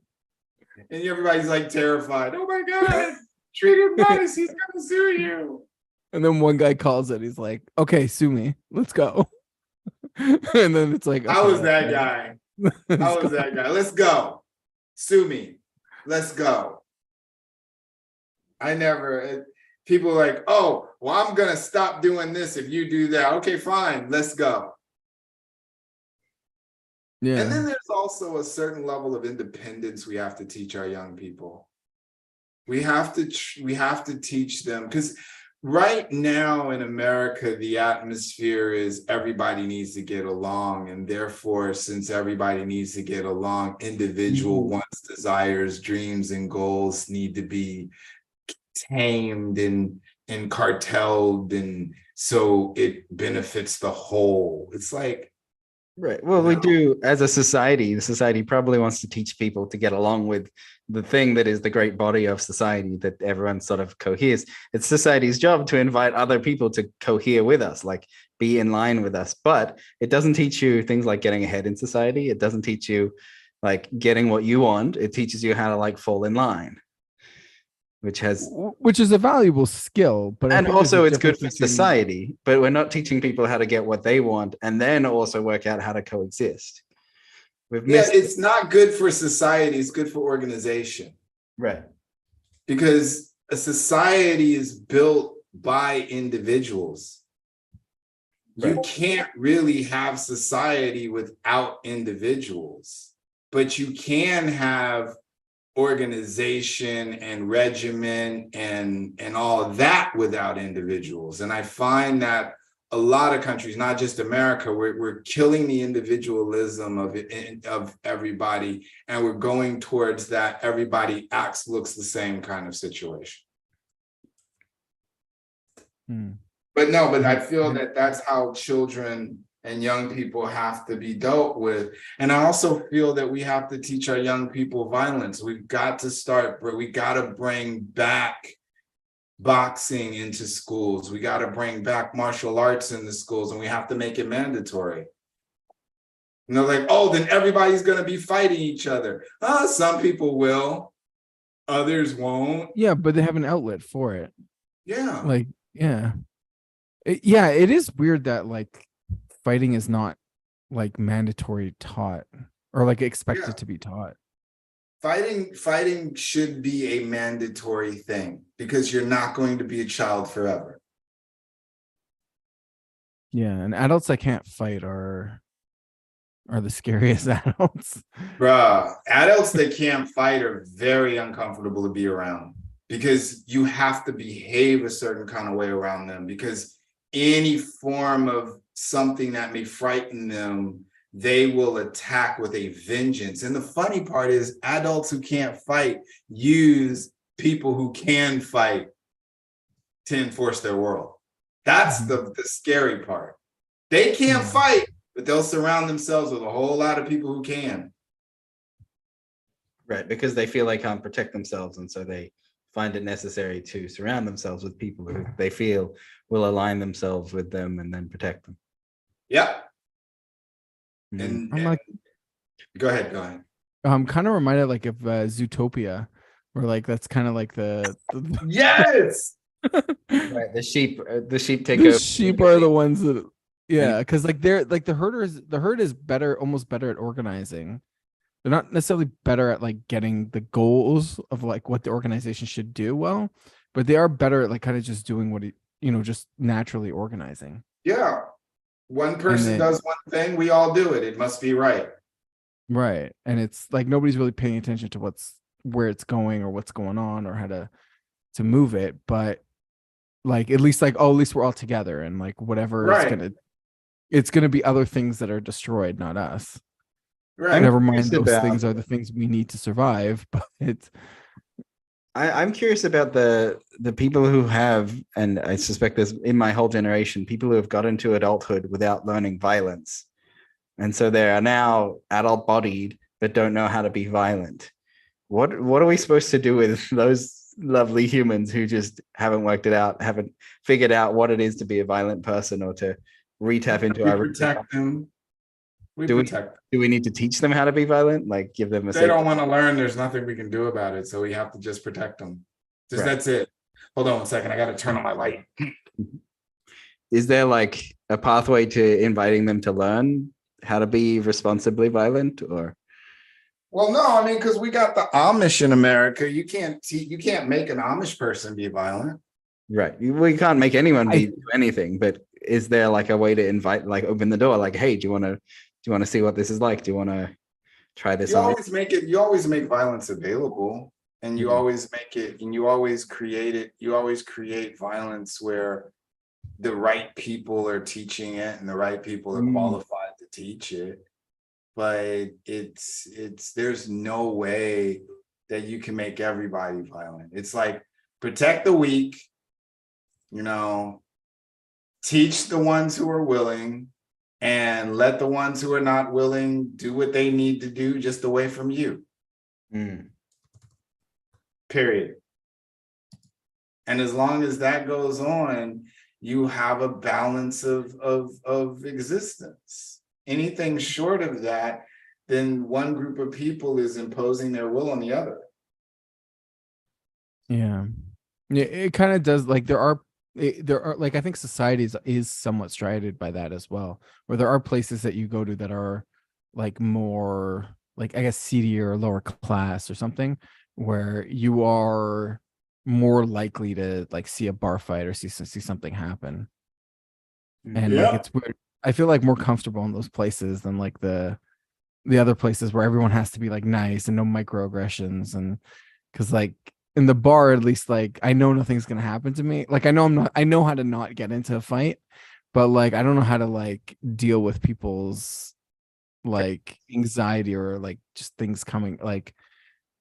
everybody's like terrified. Oh my God, treat him nice. He's gonna sue you. And then one guy calls it. He's like, "Okay, sue me. Let's go." And then it's like, I okay, was that guy. I was that guy. Let's go. Sue me. Let's go. People are like, oh, well, I'm gonna stop doing this if you do that. Okay, fine. Let's go. Yeah. And then there's also a certain level of independence we have to teach our young people. We have to teach them, because right now in America, the atmosphere is everybody needs to get along. And therefore, since everybody needs to get along, individual wants, desires, dreams, and goals need to be tamed and cartelled. And so it benefits the whole. It's like, right. Well, we do as a society. The society probably wants to teach people to get along with the thing that is the great body of society, that everyone sort of coheres. It's society's job to invite other people to cohere with us, like be in line with us. But it doesn't teach you things like getting ahead in society. It doesn't teach you like getting what you want. It teaches you how to like fall in line, which is a valuable skill. But and also it's good for society. But we're not teaching people how to get what they want and then also work out how to coexist. It's not good for society. It's good for organization. Right. Because a society is built by individuals. Right. You can't really have society without individuals, but you can have organization and regimen and all of that without individuals. And I find that a lot of countries, not just America, we're killing the individualism of everybody, and we're going towards that everybody looks the same kind of situation. But I feel that that's how children and young people have to be dealt with. And I also feel that we have to teach our young people violence. We've got to bring back boxing into schools. We got to bring back martial arts into schools, and we have to make it mandatory. Like, oh, then everybody's going to be fighting each other. Some people will, others won't. Yeah, but they have an outlet for it. Yeah. Like, yeah. It is weird that like fighting is not like mandatory taught or like expected to be taught. Fighting should be a mandatory thing, because you're not going to be a child forever. Yeah, and adults that can't fight are the scariest adults. Bruh, adults that can't fight are very uncomfortable to be around, because you have to behave a certain kind of way around them, because any form of something that may frighten them, they will attack with a vengeance. And the funny part is, adults who can't fight use people who can fight to enforce their world. That's the scary part. They can't fight, but they'll surround themselves with a whole lot of people who can. Right, because they feel they can't protect themselves, and so they find it necessary to surround themselves with people who they feel will align themselves with them and then protect them. Yep. I'm like, Go ahead. I'm kind of reminded like of Zootopia, where like that's kind of like the Yes. Right, the sheep take the over. sheep are the ones that, And- yeah, because like they're like the herd is better, almost better at organizing. They're not necessarily better at like getting the goals of like what the organization should do well, but they are better at like kind of just doing what just naturally organizing. Yeah. One And person then does one thing, we all do it. It must be right. right, and it's like nobody's really paying attention to where it's going or what's going on or how to move it, but like at least like, oh, at least we're all together, and like whatever is Right. it's gonna be other things that are destroyed, not us. Right. Never mind, curious those about- things are the things we need to survive. But it's I'm curious about the people who have, and I suspect there's in my whole generation, people who have got into adulthood without learning violence. And so they are now adult bodied, but don't know how to be violent. What are we supposed to do with those lovely humans who just haven't worked it out, haven't figured out what it is to be a violent person or to re-tap into We our protect them. Do we- Protect them. Do we need to teach them how to be violent? Like give them a They don't want to learn. There's nothing we can do about it. So we have to just protect them. Just Right. That's it. Hold on 1 second. I got to turn on my light. Is there like a pathway to inviting them to learn how to be responsibly violent or? Well, no, I mean, because we got the Amish in America. You can't make an Amish person be violent. Right. We can't make anyone do anything, but is there like a way to invite, like open the door, like, hey, do you want to see what this is like? Do you want to try this You on? you always make violence available, and you Mhm. always make it, and you always create it. You always create violence where the right people are teaching it and the right people are qualified to teach it. But there's no way that you can make everybody violent. It's like protect the weak, teach the ones who are willing, and let the ones who are not willing do what they need to do just away from you. Mm. Period. And as long as that goes on, you have a balance of existence. Anything short of that, then one group of people is imposing their will on the other. yeah, it kind of does. Like there are like, I think society is somewhat strided by that as well, where there are places that you go to that are like more like, I guess, seedier or lower class or something, where you are more likely to like see a bar fight or see something happen. And like it's weird. I feel like more comfortable in those places than like the other places where everyone has to be like nice and no microaggressions. And because like in the bar, at least, like I know nothing's gonna happen to me. Like I know how to not get into a fight, but like I don't know how to like deal with people's like anxiety or like just things coming, like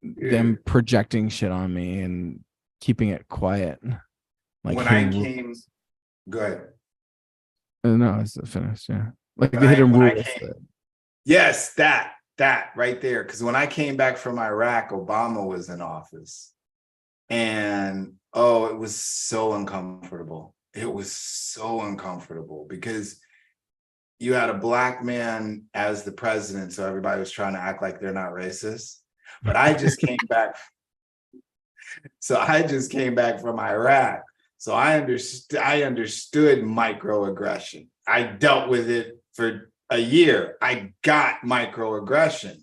them projecting shit on me and keeping it quiet. Like When I came, go ahead. no, it's finished. Yeah, like When the hidden when I rule. came- Yes, that right there. Because when I came back from Iraq, Obama was in office. And it was so uncomfortable. It was so uncomfortable because you had a black man as the president, so everybody was trying to act like they're not racist. But I just came back. So I just came back from Iraq. So I understood microaggression. I dealt with it for a year. I got microaggression.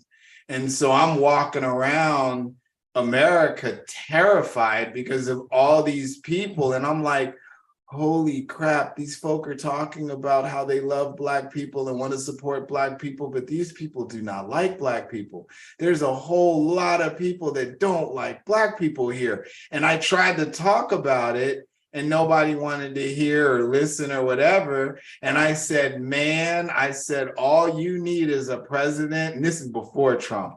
And so I'm walking around America terrified because of all these people. And I'm like, holy crap, these folk are talking about how they love Black people and want to support Black people, but these people do not like Black people. There's a whole lot of people that don't like Black people here. And I tried to talk about it and nobody wanted to hear or listen or whatever. And I said, all you need is a president. And this is before Trump.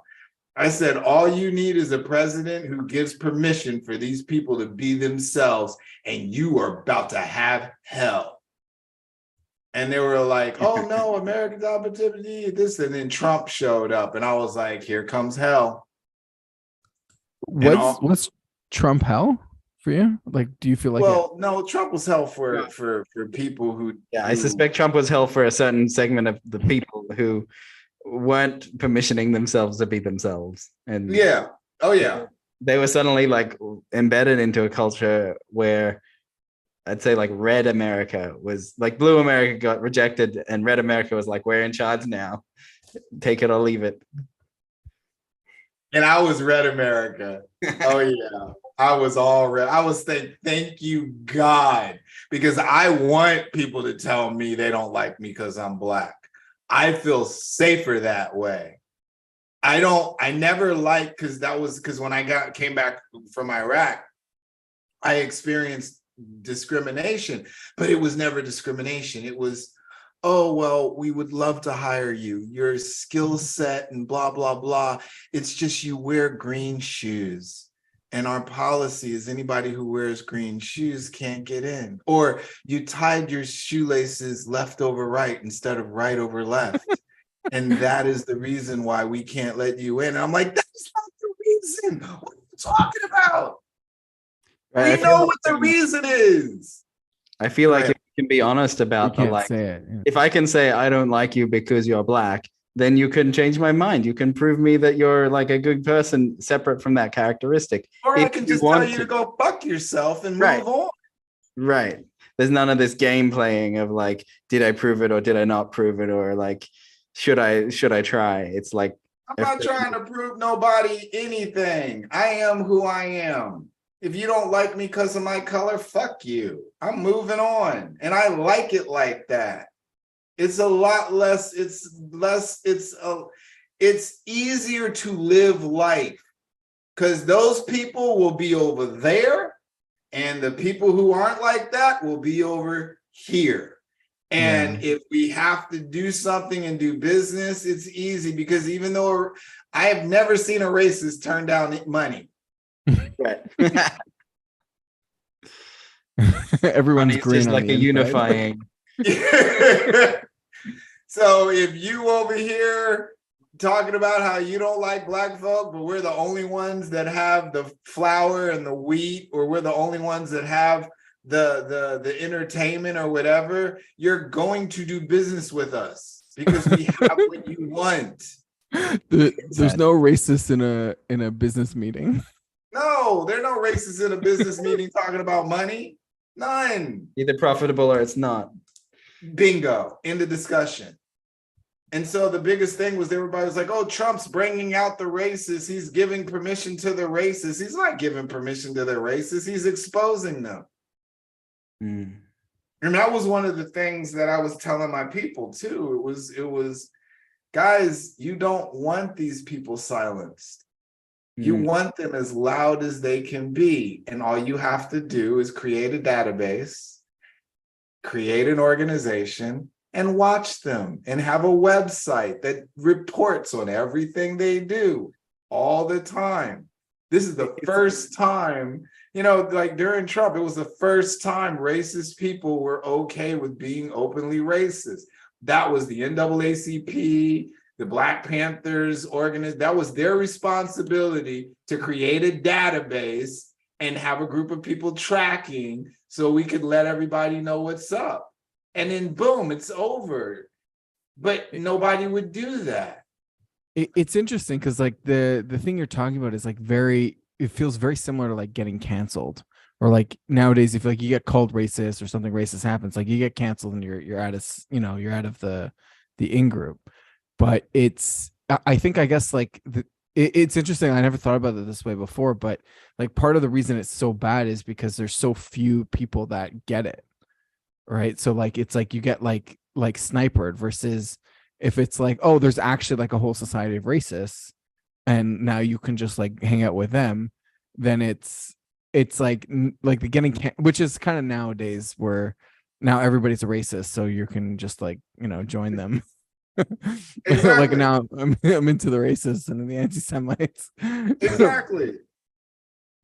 I said, all you need is a president who gives permission for these people to be themselves, and you are about to have hell. And they were like, oh no, American opportunity, this. And then Trump showed up, and I was like, here comes hell. What's Trump hell for you? Like, do you feel like no, Trump was hell for people who. Yeah, I suspect Trump was hell for a certain segment of the people who weren't permissioning themselves to be themselves. And Yeah. Oh yeah. they were suddenly like embedded into a culture where I'd say like red America was like blue America got rejected and red America was like, we're in charge now. Take it or leave it. And I was red America. Oh yeah. I was all red. I was thinking, thank you, God, because I want people to tell me they don't like me because I'm Black. I feel safer that way. I never liked, because when I came back from Iraq, I experienced discrimination, but it was never discrimination. It was, oh, well, we would love to hire you. Your skill set and blah, blah, blah. It's just you wear green shoes. And our policy is anybody who wears green shoes can't get in. Or you tied your shoelaces left over right instead of right over left. And that is the reason why we can't let you in. And I'm like, that's not the reason. What are you talking about? Right, We know what the reason is. I feel like Right. if you can be honest about the can't like, say it. Yeah. if I can say I don't like you because you're Black, then you can change my mind. You can prove me that you're like a good person separate from that characteristic. Or I If can you just want tell you to go fuck yourself and Right. move on. Right. There's none of this game playing of like, did I prove it or did I not prove it? Or like, should I try? It's like, I'm not trying to prove nobody anything. I am who I am. If you don't like me because of my color, fuck you. I'm moving on. And I like it like that. It's a lot less, it's easier to live life because those people will be over there and the people who aren't like that will be over here. And if we have to do something and do business, it's easy because even though I have never seen a racist turn down money. right. Everyone's It's green just on like the a inside. unifying. So if you over here talking about how you don't like Black folk, but we're the only ones that have the flour and the wheat, or we're the only ones that have the entertainment or whatever, you're going to do business with us because we have what you want. There's no racist in a business meeting. No, there are no racists in a business meeting talking about money. None. Either profitable or it's not. Bingo. End of discussion. And so the biggest thing was everybody was like, oh, Trump's bringing out the racists. He's giving permission to the racists. He's not giving permission to the racists. He's exposing them. Mm. And that was one of the things that I was telling my people too. It was, guys, you don't want these people silenced. You want them as loud as they can be. And all you have to do is create a database, create an organization, and watch them and have a website that reports on everything they do all the time. This is the first time, like during Trump, it was the first time racist people were okay with being openly racist. That was the NAACP, the Black Panthers that was their responsibility to create a database and have a group of people tracking so we could let everybody know what's up. And then boom, it's over. But nobody would do that. It's interesting because like the thing you're talking about is like it feels very similar to like getting canceled, or like nowadays if like you get called racist or something racist happens, like you get canceled and you're out of you're out of the in group. But it's I guess like it's interesting. I never thought about it this way before, but like part of the reason it's so bad is because there's so few people that get it, right? So like it's like you get like sniped versus if it's like, oh, there's actually like a whole society of racists and now you can just like hang out with them, then it's like the getting which is kind of nowadays where now everybody's a racist, so you can just like join them. Exactly. Like now I'm into the racists and the anti-Semites. Exactly.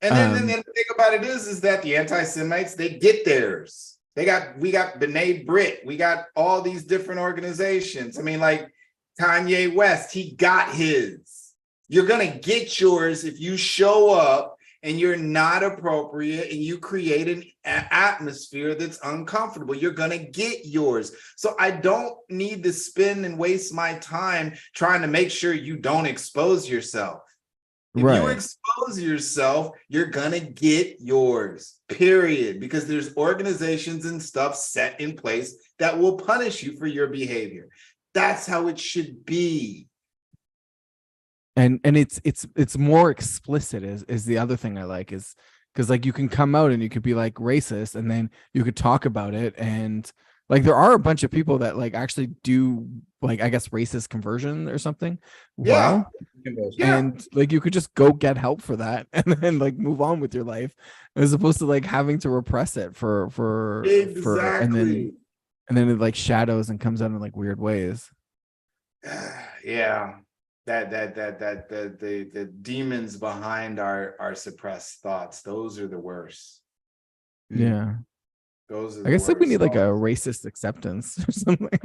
And then the thing about it is that the anti-Semites, they get theirs. We got B'nai Brit. We got all these different organizations. I mean, like Kanye West, he got his. You're going to get yours if you show up and you're not appropriate, and you create an atmosphere that's uncomfortable, you're going to get yours. So I don't need to spend and waste my time trying to make sure you don't expose yourself. If you expose yourself, you're going to get yours, period. Because there's organizations and stuff set in place that will punish you for your behavior. That's how it should be. And it's more explicit is the other thing I like, is because like you can come out and you could be like racist, and then you could talk about it, and like there are a bunch of people that like actually do like, I guess, racist conversion or something. Yeah. And like you could just go get help for that and then like move on with your life, as opposed to like having to repress it for Exactly. and then it like shadows and comes out in like weird ways. Yeah. The demons behind our suppressed thoughts, those are the worst. Yeah. Those are I guess like we need like a So, racist acceptance or something.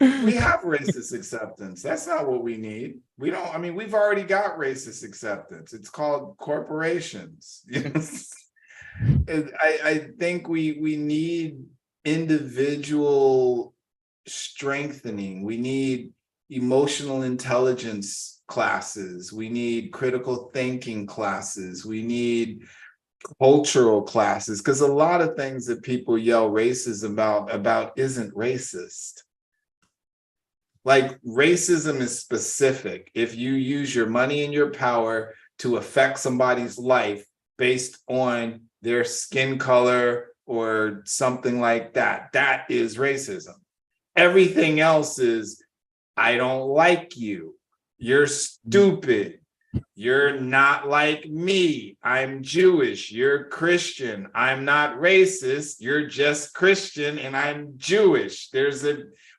we have racist acceptance. That's not what we need. We don't, I mean, we've already got racist acceptance. It's called corporations. I think we need individual strengthening. We need emotional intelligence classes. We need critical thinking classes. We need cultural classes, because a lot of things that people yell racism about isn't racist. Like, racism is specific. If you use your money and your power to affect somebody's life based on their skin color or something like that, that is racism. Everything else is, I don't like you. You're stupid. You're not like me. I'm Jewish. You're Christian. I'm not racist. You're just Christian and I'm Jewish.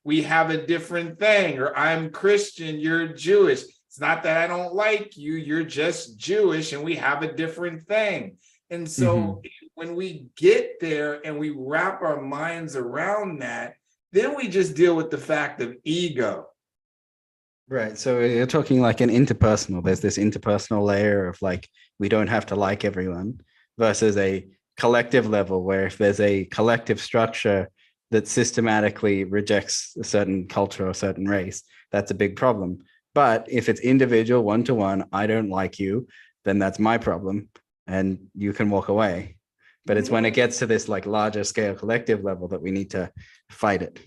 We have a different thing. Or I'm Christian. You're Jewish. It's not that I don't like you. You're just Jewish and we have a different thing. And so when we get there and we wrap our minds around that, then we just deal with the fact of ego. Right. So you're talking like an interpersonal. There's this interpersonal layer of like, we don't have to like everyone, versus a collective level where if there's a collective structure that systematically rejects a certain culture or a certain race, that's a big problem. But if it's individual, one-to-one, I don't like you, then that's my problem and you can walk away. But it's when it gets to this like larger scale collective level that we need to fight it.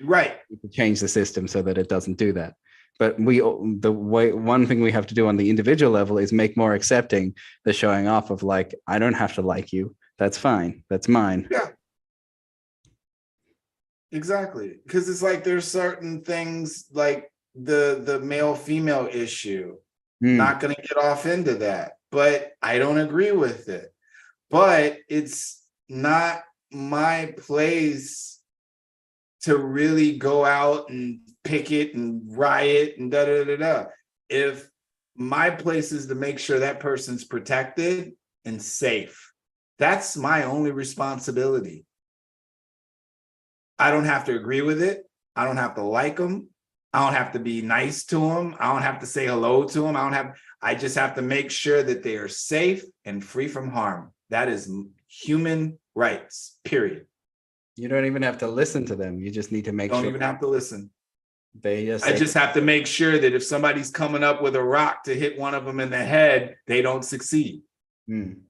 Right. To change the system so that it doesn't do that. But one thing we have to do on the individual level is make more accepting the showing off of like, I don't have to like you. That's fine. That's mine. Yeah. Exactly. Because it's like there's certain things like the male-female issue. Not going to get off into that, but I don't agree with it. But it's not my place to really go out and picket and riot and da-da-da-da. If my place is to make sure that person's protected and safe, that's my only responsibility. I don't have to agree with it. I don't have to like them. I don't have to be nice to them. I don't have to say hello to them. I just have to make sure that they are safe and free from harm. That is human rights, period. You don't even have to listen to them. You just need to make sure. Don't even have to listen. I just have to make sure that if somebody's coming up with a rock to hit one of them in the head, they don't succeed. And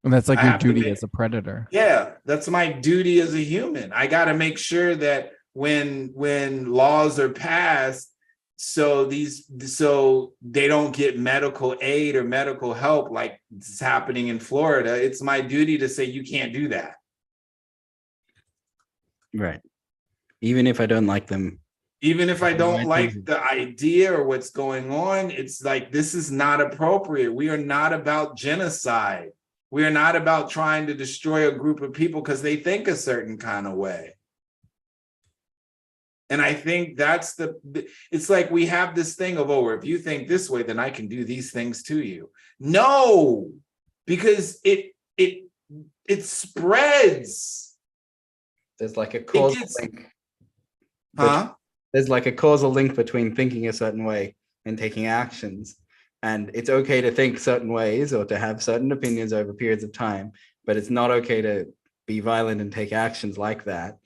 that's like your duty as a predator. Yeah, that's my duty as a human. I got to make sure that when laws are passed, so they don't get medical aid or medical help like it's happening in Florida, it's my duty to say you can't do that. Right. Even if I don't like them. Even if I don't like the idea or what's going on, it's like, this is not appropriate. We are not about genocide. We are not about trying to destroy a group of people because they think a certain kind of way. And I think that's it's like we have this thing of, oh, if you think this way, then I can do these things to you. No, because it spreads. There's like a causal link. There's like a causal link between thinking a certain way and taking actions. And it's okay to think certain ways or to have certain opinions over periods of time, but it's not okay to be violent and take actions like that.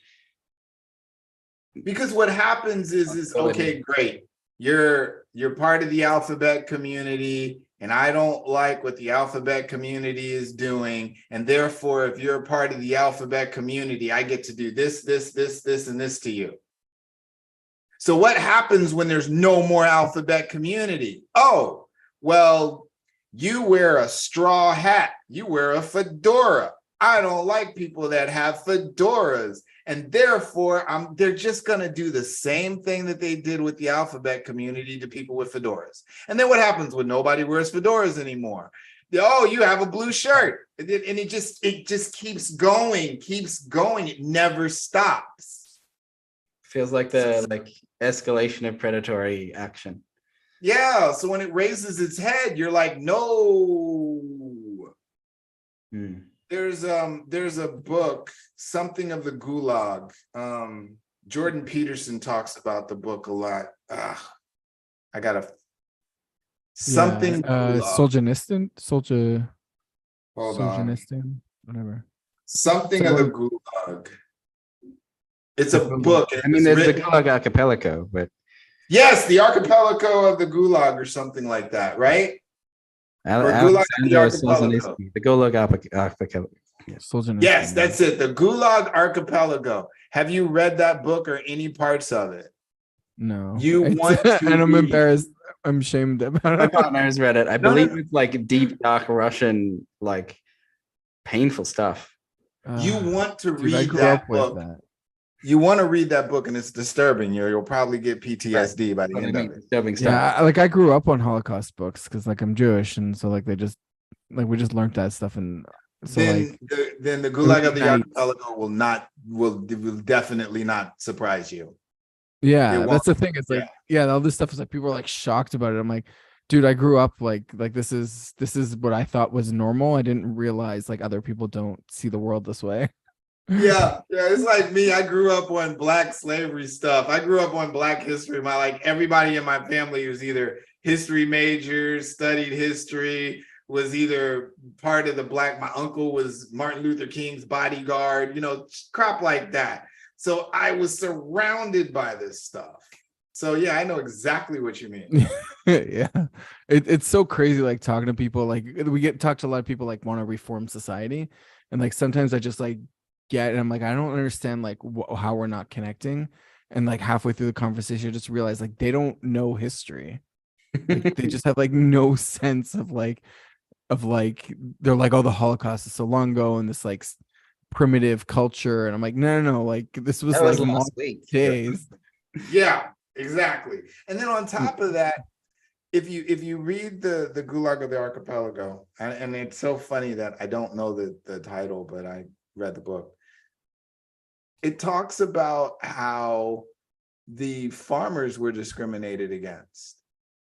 Because what happens is okay, great. You're part of the alphabet community, and I don't like what the alphabet community is doing. And therefore, if you're a part of the alphabet community, I get to do this, and this to you. So what happens when there's no more alphabet community? Oh, well, you wear a straw hat, you wear a fedora. I don't like people that have fedoras. And therefore, they're just going to do the same thing that they did with the alphabet community to people with fedoras. And then what happens when nobody wears fedoras anymore? Oh, you have a blue shirt. And it just keeps going. It never stops. Feels like the escalation of predatory action. Yeah. So when it raises its head, you're like, no. There's a book, Something of the Gulag. Jordan Peterson talks about the book a lot. Something. Solzhenitsyn, Hold on. Whatever. Something of the Gulag. It's a book. I mean, there's the Gulag Archipelago, but yes, the Archipelago of the Gulag or something like that, right? The Gulag Archipelago. Yes, that's it. The Gulag Archipelago. Have you read that book or any parts of it? No. Want to and I'm embarrassed. I'm ashamed about it. My partner has read it. I believe it's like deep, dark Russian, like painful stuff. You want to read that book. You want to read that book, and it's disturbing. You'll probably get PTSD by the end of it. Disturbing stuff. Yeah, I grew up on Holocaust books because I'm Jewish, and so we just learned that stuff, and so then the Gulag of the Archipelago will definitely not surprise you. Yeah, that's the thing. It's all this stuff is like people are like shocked about it. I'm like, dude, I grew up like this is what I thought was normal. I didn't realize like other people don't see the world this way. Yeah, it's like me. I grew up on Black slavery stuff. I grew up on Black history. Everybody in my family was either history majors, studied history, was either part of the Black. My uncle was Martin Luther King's bodyguard, crap like that. So I was surrounded by this stuff. So yeah, I know exactly what you mean. Yeah, it's so crazy. Like talking to people, like we talk to a lot of people like want to reform society, and like sometimes I just like get, and I'm like, I don't understand like how we're not connecting. And like halfway through the conversation, I just realize like they don't know history. Like, they just have like no sense of like they're like, oh, the Holocaust is so long ago, and this like primitive culture, and I'm like, no, like this was like last week. Days. Yeah, exactly. And then on top of that, if you read the Gulag of the Archipelago, and it's so funny that I don't know the title, but I read the book. It talks about how the farmers were discriminated against.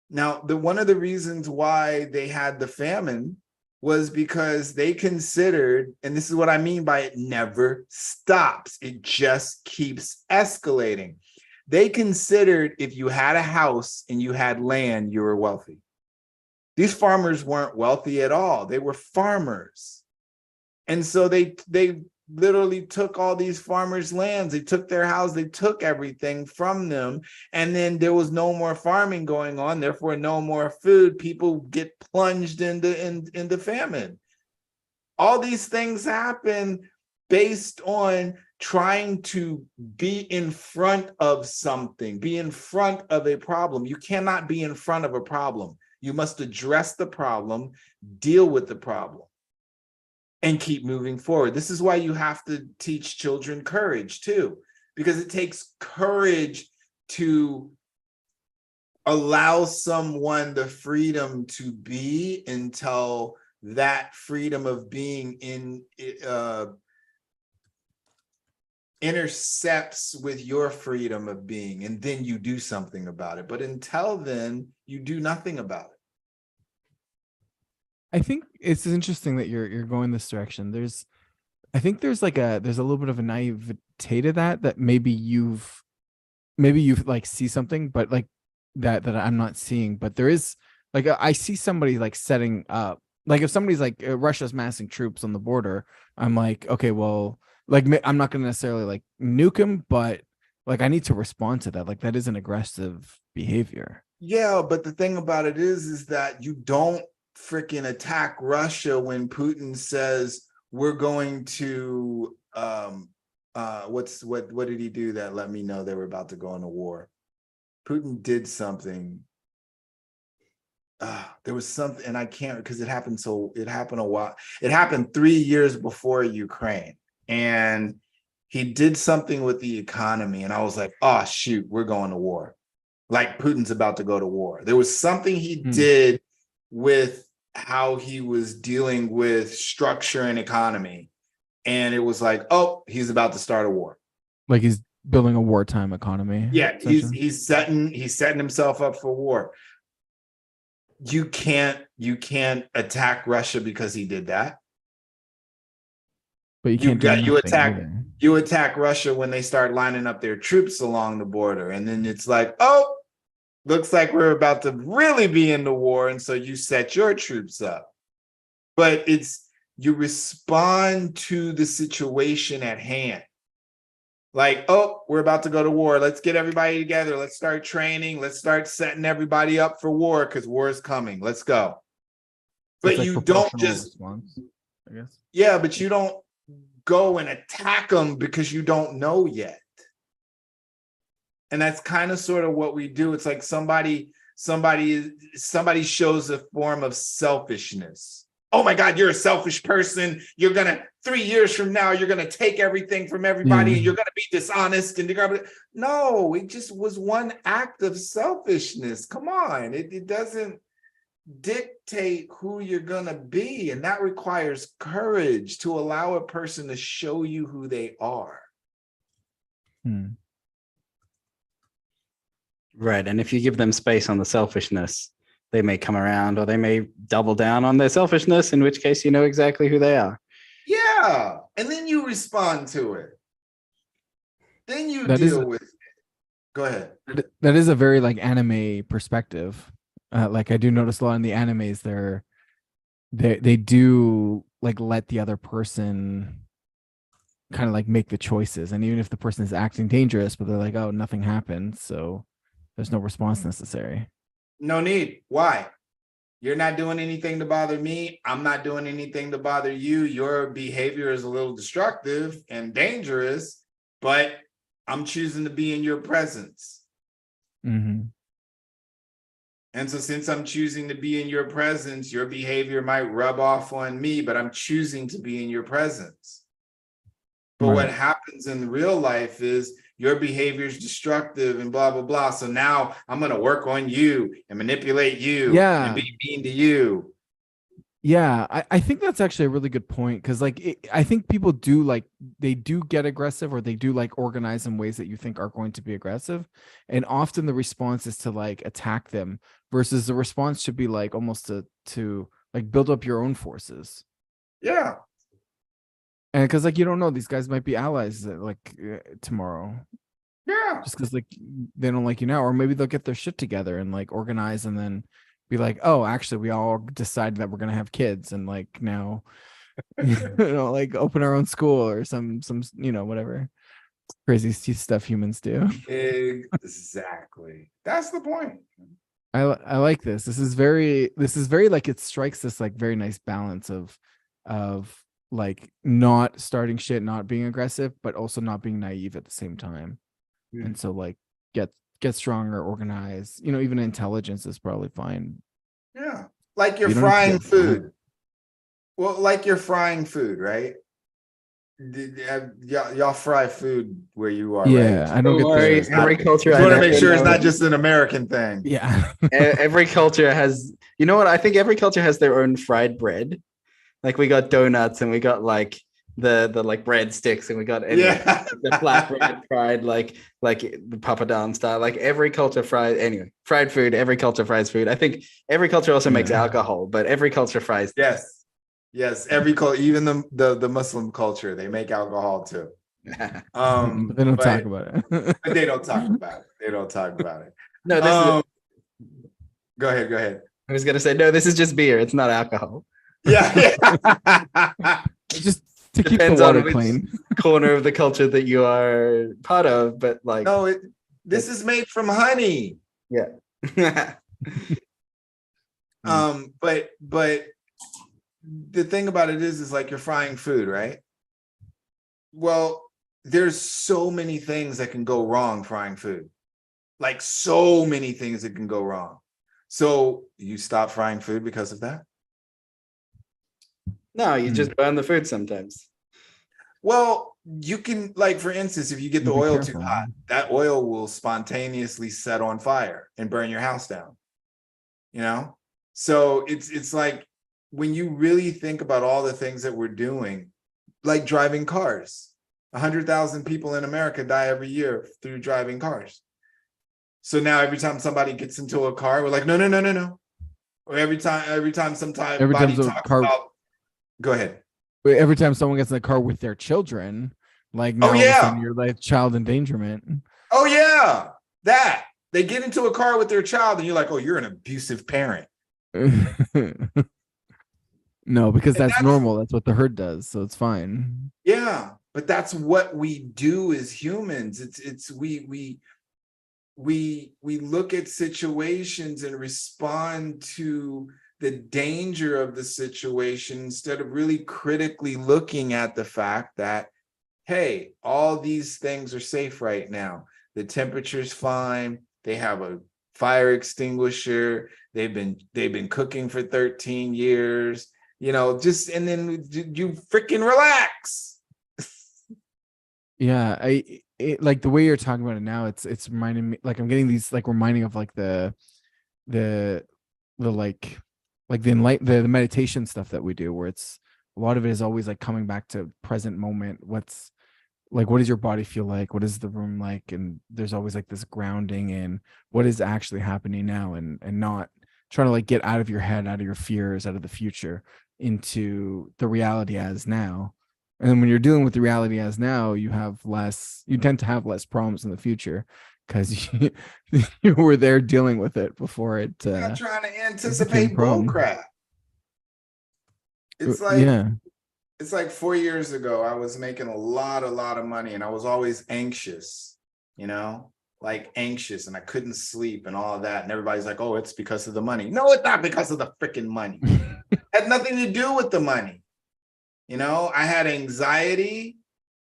Now, one of the reasons why they had the famine was because they considered, and this is what I mean by it never stops, it just keeps escalating. They considered if you had a house and you had land, you were wealthy. These farmers weren't wealthy at all. They were farmers. And so they literally took all these farmers' lands. They took their house, they took everything from them. And then there was no more farming going on, therefore no more food. People get plunged into famine. All these things happen based on trying to be in front of something, be in front of a problem. You cannot be in front of a problem. You must address the problem, deal with the problem, and keep moving forward. This is why you have to teach children courage too, because it takes courage to allow someone the freedom to be until that freedom of being intercepts with your freedom of being, and then you do something about it. But until then, you do nothing about it. I think it's interesting that you're going this direction. I think there's a little bit of a naivete to that maybe you've like see something, but like that I'm not seeing. But there is like I see somebody like setting up, like if somebody's like Russia's massing troops on the border, I'm like, okay, well, like I'm not going to necessarily like nuke him, but like I need to respond to that. Like that is an aggressive behavior. Yeah, but the thing about it is that you don't freaking attack Russia when Putin says we're going to what did he do that let me know they were about to go into war? Putin did something. There was something, and I can't, because it happened a while. It happened 3 years before Ukraine, and he did something with the economy, and I was like, oh shoot, we're going to war. Like Putin's about to go to war. There was something he did with how he was dealing with structure and economy. And it was like, oh, he's about to start a war. Like he's building a wartime economy. Yeah, he's setting himself up for war. You can't attack Russia because he did that. But you attack Russia when they start lining up their troops along the border, and then it's like, oh, looks like we're about to really be in the war, and so you set your troops up. But you respond to the situation at hand. Like, oh, we're about to go to war. Let's get everybody together. Let's start training. Let's start setting everybody up for war because war is coming. Let's go. But like you don't just response, I guess. Yeah, but you don't go and attack them because you don't know yet. And that's kind of sort of what we do. It's like somebody shows a form of selfishness. Oh my God, you're a selfish person. 3 years from now, you're gonna take everything from everybody and you're gonna be dishonest. No, it just was one act of selfishness. Come on, it doesn't dictate who you're gonna be. And that requires courage to allow a person to show you who they are. Right. And if you give them space on the selfishness, they may come around, or they may double down on their selfishness, in which case you know exactly who they are. Yeah. And then you respond to it. Then you deal with it. Go ahead. That is a very like anime perspective. Like I do notice a lot in the animes, they do like let the other person kind of like make the choices. And even if the person is acting dangerous, but they're like, oh, nothing happened, so there's no response necessary. No need. Why? You're not doing anything to bother me. I'm not doing anything to bother you. Your behavior is a little destructive and dangerous, but I'm choosing to be in your presence. And so since I'm choosing to be in your presence, your behavior might rub off on me, but I'm choosing to be in your presence. But what happens in real life is your behavior is destructive and blah, blah, blah. So now I'm going to work on you and manipulate you and be mean to you. Yeah, I think that's actually a really good point, because like I think people do like, they do get aggressive, or they do like organize in ways that you think are going to be aggressive. And often the response is to like attack them, versus the response should be like almost to like build up your own forces. Yeah. And because like you don't know, these guys might be allies tomorrow. Yeah. Just because like they don't like you now, or maybe they'll get their shit together and like organize and then be like, oh, actually, we all decided that we're gonna have kids, and like now, like open our own school or some whatever crazy stuff humans do. Exactly. That's the point. I like this. This is very like, it strikes this like very nice balance of like not starting shit, not being aggressive, but also not being naive at the same time. And so like get stronger, organize, even intelligence is probably fine. Yeah. Like you're frying food. Well, like you're frying food, right? Y'all fry food where you are, right? I don't get every culture. I want to make sure it's not just an American thing. Yeah. Every culture has, what? I think every culture has their own fried bread. Like we got donuts, and we got like the like breadsticks, and we got the flatbread fried like the papadam style. Like every culture fried food. Every culture fries food. I think every culture also makes alcohol, but every culture fries. Yes. Every culture, even the Muslim culture, they make alcohol too. But they don't talk about it. But they don't talk about it. No, this is. Go ahead. I was gonna say, no, this is just beer. It's not alcohol. Yeah. Just to keep the Depends on water which clean. corner of the culture that you are part of, but like, No, this is made from honey. yeah. But the thing about it is like you're frying food, right? Well, there's so many things that can go wrong frying food. Like so many things that can go wrong. So you stop frying food because of that? No, you just burn the food sometimes. Well, you can, like, for instance, if you get the Be oil careful. too hot, that oil will spontaneously set on fire and burn your house down. You know? So it's like when you really think about all the things that we're doing, like driving cars. 100,000 people in America die every year through driving cars. So now every time somebody gets into a car, we're like, no. Or every time somebody talks about, go ahead. Every time someone gets in the car with their children, like now all of a sudden you're like child endangerment. Oh yeah, that they get into a car with their child, and you're like, oh, you're an abusive parent. No, because that's normal. That's what the herd does, so it's fine. Yeah, but that's what we do as humans. It's we look at situations and respond to the danger of the situation instead of really critically looking at the fact that, hey, all these things are safe right now. The temperature's fine. They have a fire extinguisher. They've been cooking for 13 years. You know, just, and then you freaking relax. Yeah, like the way you're talking about it now, it's reminding me, like I'm getting these like reminding of like the meditation stuff that we do, where it's a lot of it is always like coming back to present moment. What's like, what does your body feel like? What is the room like? And there's always like this grounding in what is actually happening now, and not trying to like get out of your head, out of your fears, out of the future into the reality as now. And then when you're dealing with the reality as now, you tend to have less problems in the future because you were there dealing with it before it. You're not trying to anticipate bull crap. It's like, yeah. It's like 4 years ago, I was making a lot of money, and I was always anxious, you know, like anxious, and I couldn't sleep and all of that. And everybody's like, oh, it's because of the money. No, it's not because of the freaking money. It had nothing to do with the money. You know, I had anxiety,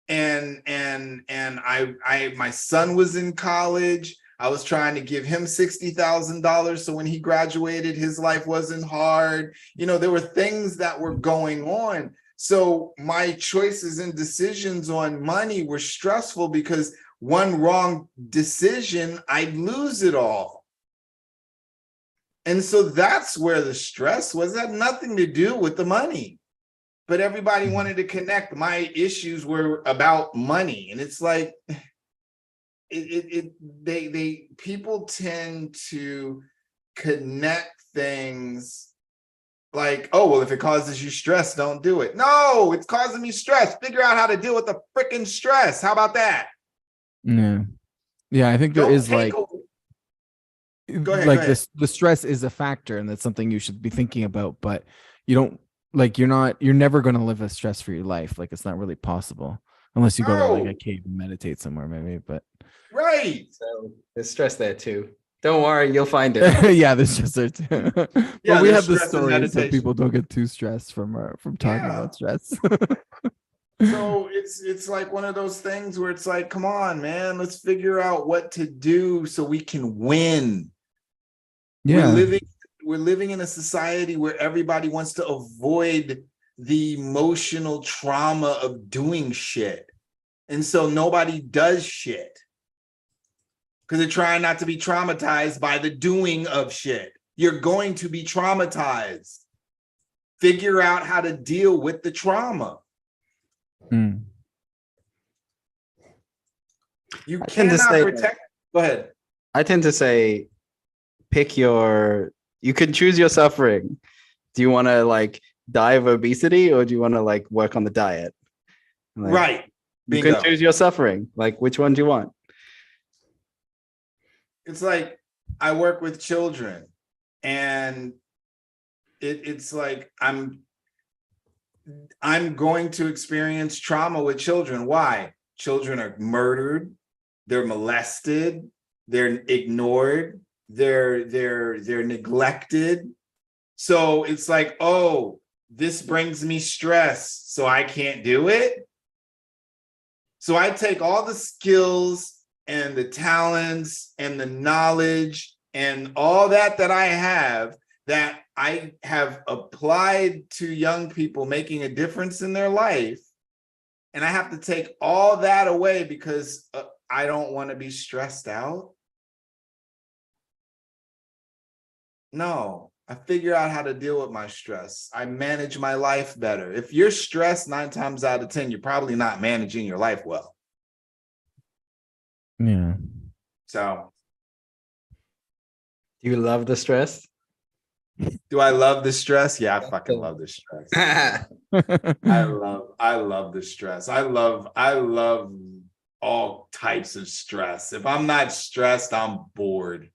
and my son was in college. I was trying to give him $60,000 so when he graduated, his life wasn't hard. You know, there were things that were going on. So my choices and decisions on money were stressful because one wrong decision, I'd lose it all. And so that's where the stress was. It had nothing to do with the money. But everybody wanted to connect. My issues were about money. And it's like, people tend to connect things like, oh, well, if it causes you stress, don't do it. No, it's causing me stress. Figure out how to deal with the freaking stress. How about that? Yeah. I think there is like, go ahead, like go ahead. the stress is a factor, and that's something you should be thinking about, but you don't, like, you're never going to live a stress-free life. Like, it's not really possible unless you go to like a cave and meditate somewhere, maybe. But right, so there's stress there too. Don't worry, you'll find it. yeah, there's stress there too. But we have the story so people don't get too stressed from talking about stress. So it's like one of those things where it's like, come on, man, let's figure out what to do so we can win. Yeah. We're living in a society where everybody wants to avoid the emotional trauma of doing shit. And so nobody does shit because they're trying not to be traumatized by the doing of shit. You're going to be traumatized. Figure out how to deal with the trauma. You cannot protect. Go ahead. I tend to say, you can choose your suffering. Do you want to like die of obesity, or do you want to like work on the diet? Like, right. Bingo. You can choose your suffering. Like, which one do you want? It's like, I work with children, and it's like I'm going to experience trauma with children. Why? Children are murdered, they're molested, they're ignored, they're neglected. So it's like, oh, this brings me stress, so I can't do it. So I take all the skills and the talents and the knowledge and all that I have, that I have applied to young people making a difference in their life. And I have to take all that away because I don't want to be stressed out. No, I figure out how to deal with my stress. I manage my life better. If you're stressed 9 times out of 10, you're probably not managing your life well. Yeah. So, Do you love the stress? do I love the stress? Yeah, I fucking love the stress. I love the stress. I love all types of stress. If I'm not stressed, I'm bored.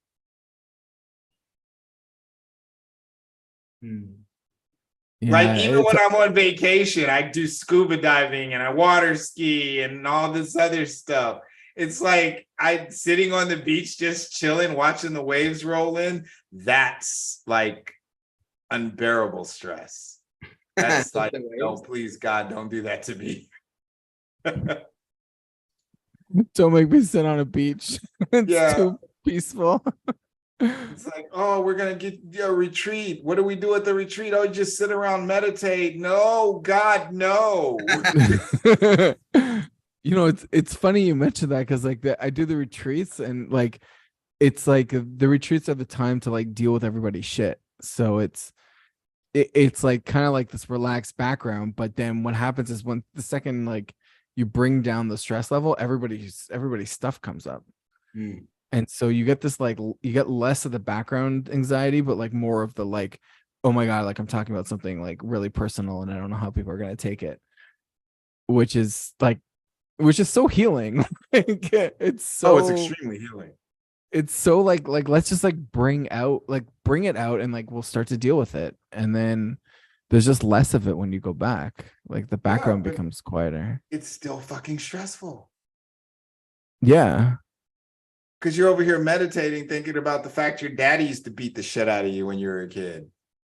Like, even when I'm on vacation, I do scuba diving and I water ski and all this other stuff. It's like I'm sitting on the beach just chilling, watching the waves roll in. That's like unbearable stress. That's like, no, please, God, don't do that to me. Don't make me sit on a beach. It's too peaceful. It's like, oh, we're gonna get a retreat. What do we do at the retreat? Oh, just sit around, meditate. No, God, no. You know, it's funny you mentioned that, because like I do the retreats, and like it's like the retreats are the time to like deal with everybody's shit. So it's like kind of like this relaxed background, but then what happens is when the second like you bring down the stress level, everybody's stuff comes up. And so you get this, like, you get less of the background anxiety, but like more of the like, oh my God, like I'm talking about something like really personal and I don't know how people are going to take it, which is so healing. Like, it's extremely healing. It's so like let's just like bring it out and like we'll start to deal with it. And then there's just less of it when you go back. Like the background becomes quieter. It's still fucking stressful. Yeah. Because you're over here meditating, thinking about the fact your daddy used to beat the shit out of you when you were a kid.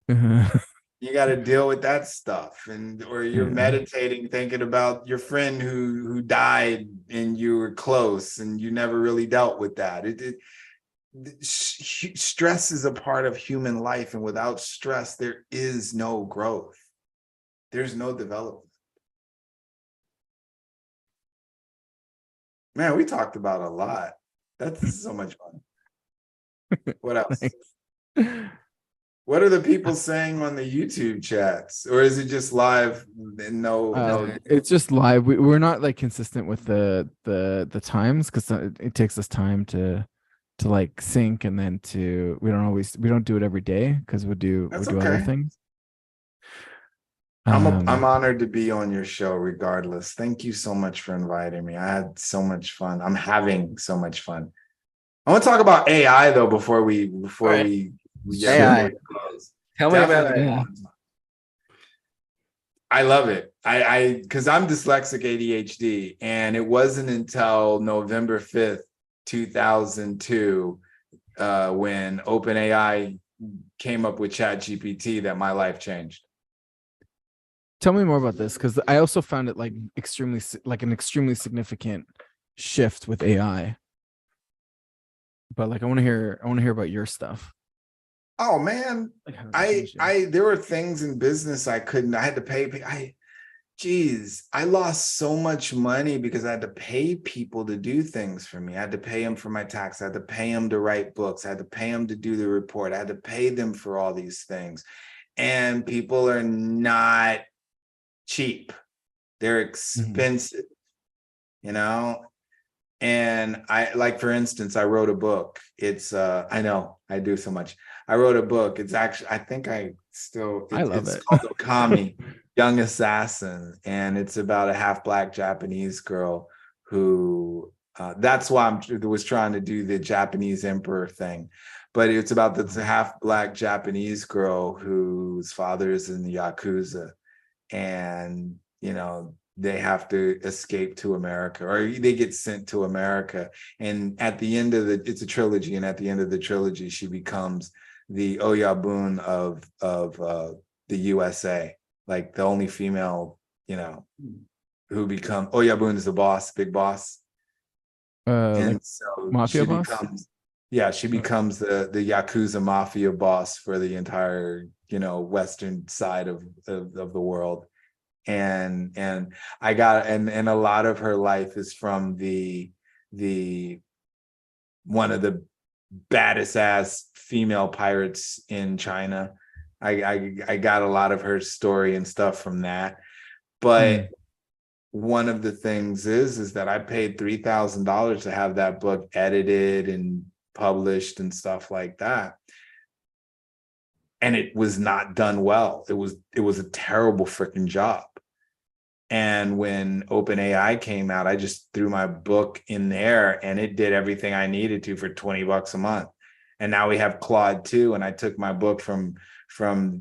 You got to deal with that stuff. Or you're meditating, thinking about your friend who died and you were close and you never really dealt with that. Stress is a part of human life. And without stress, there is no growth. There's no development. Man, we talked about a lot. That's so much fun. What else? What are the people saying on the YouTube chats? Or is it just live? No. It's just live. We're not like consistent with the times, because it takes us time to like sync, and then we don't do it every day, because we do other things. I'm honored to be on your show regardless. Thank you so much for inviting me. I had so much fun. I'm having so much fun. I want to talk about AI though before we AI. Tell me about it. I love it. I because I'm dyslexic ADHD, and it wasn't until November 5th, 2002, when OpenAI came up with ChatGPT that my life changed. Tell me more about this, because I also found it like an extremely significant shift with AI. But like I want to hear about your stuff. Oh man, there were things in business I had to pay. I lost so much money because I had to pay people to do things for me. I had to pay them for my tax. I had to pay them to write books. I had to pay them to do the report. I had to pay them for all these things. And people are not cheap. They're expensive, you know? And for instance, I wrote a book. It's, I know I do so much. I wrote a book. It's actually, I think I love it. It's called Okami, Young Assassin. And it's about a half Black Japanese girl who, that's why I was trying to do the Japanese emperor thing. but it's about this half black Japanese girl whose father is in the Yakuza, and they have to escape to America, or they get sent to America. And at the end of it's a trilogy, and at the end of the trilogy, she becomes the Oyabun of the USA, like the only female, who become Oyabun is the boss, big boss. And like so mafia she boss? becomes the Yakuza mafia boss for the entire, Western side of the world. And I got, and a lot of her life is from the one of the baddest ass female pirates in China. I got a lot of her story and stuff from that. But one of the things is that I paid $3,000 to have that book edited and published and stuff like that. And it was not done well. It was a terrible freaking job. And when OpenAI came out, I just threw my book in there and it did everything I needed to for $20 a month. And now we have Claude 2, and I took my book from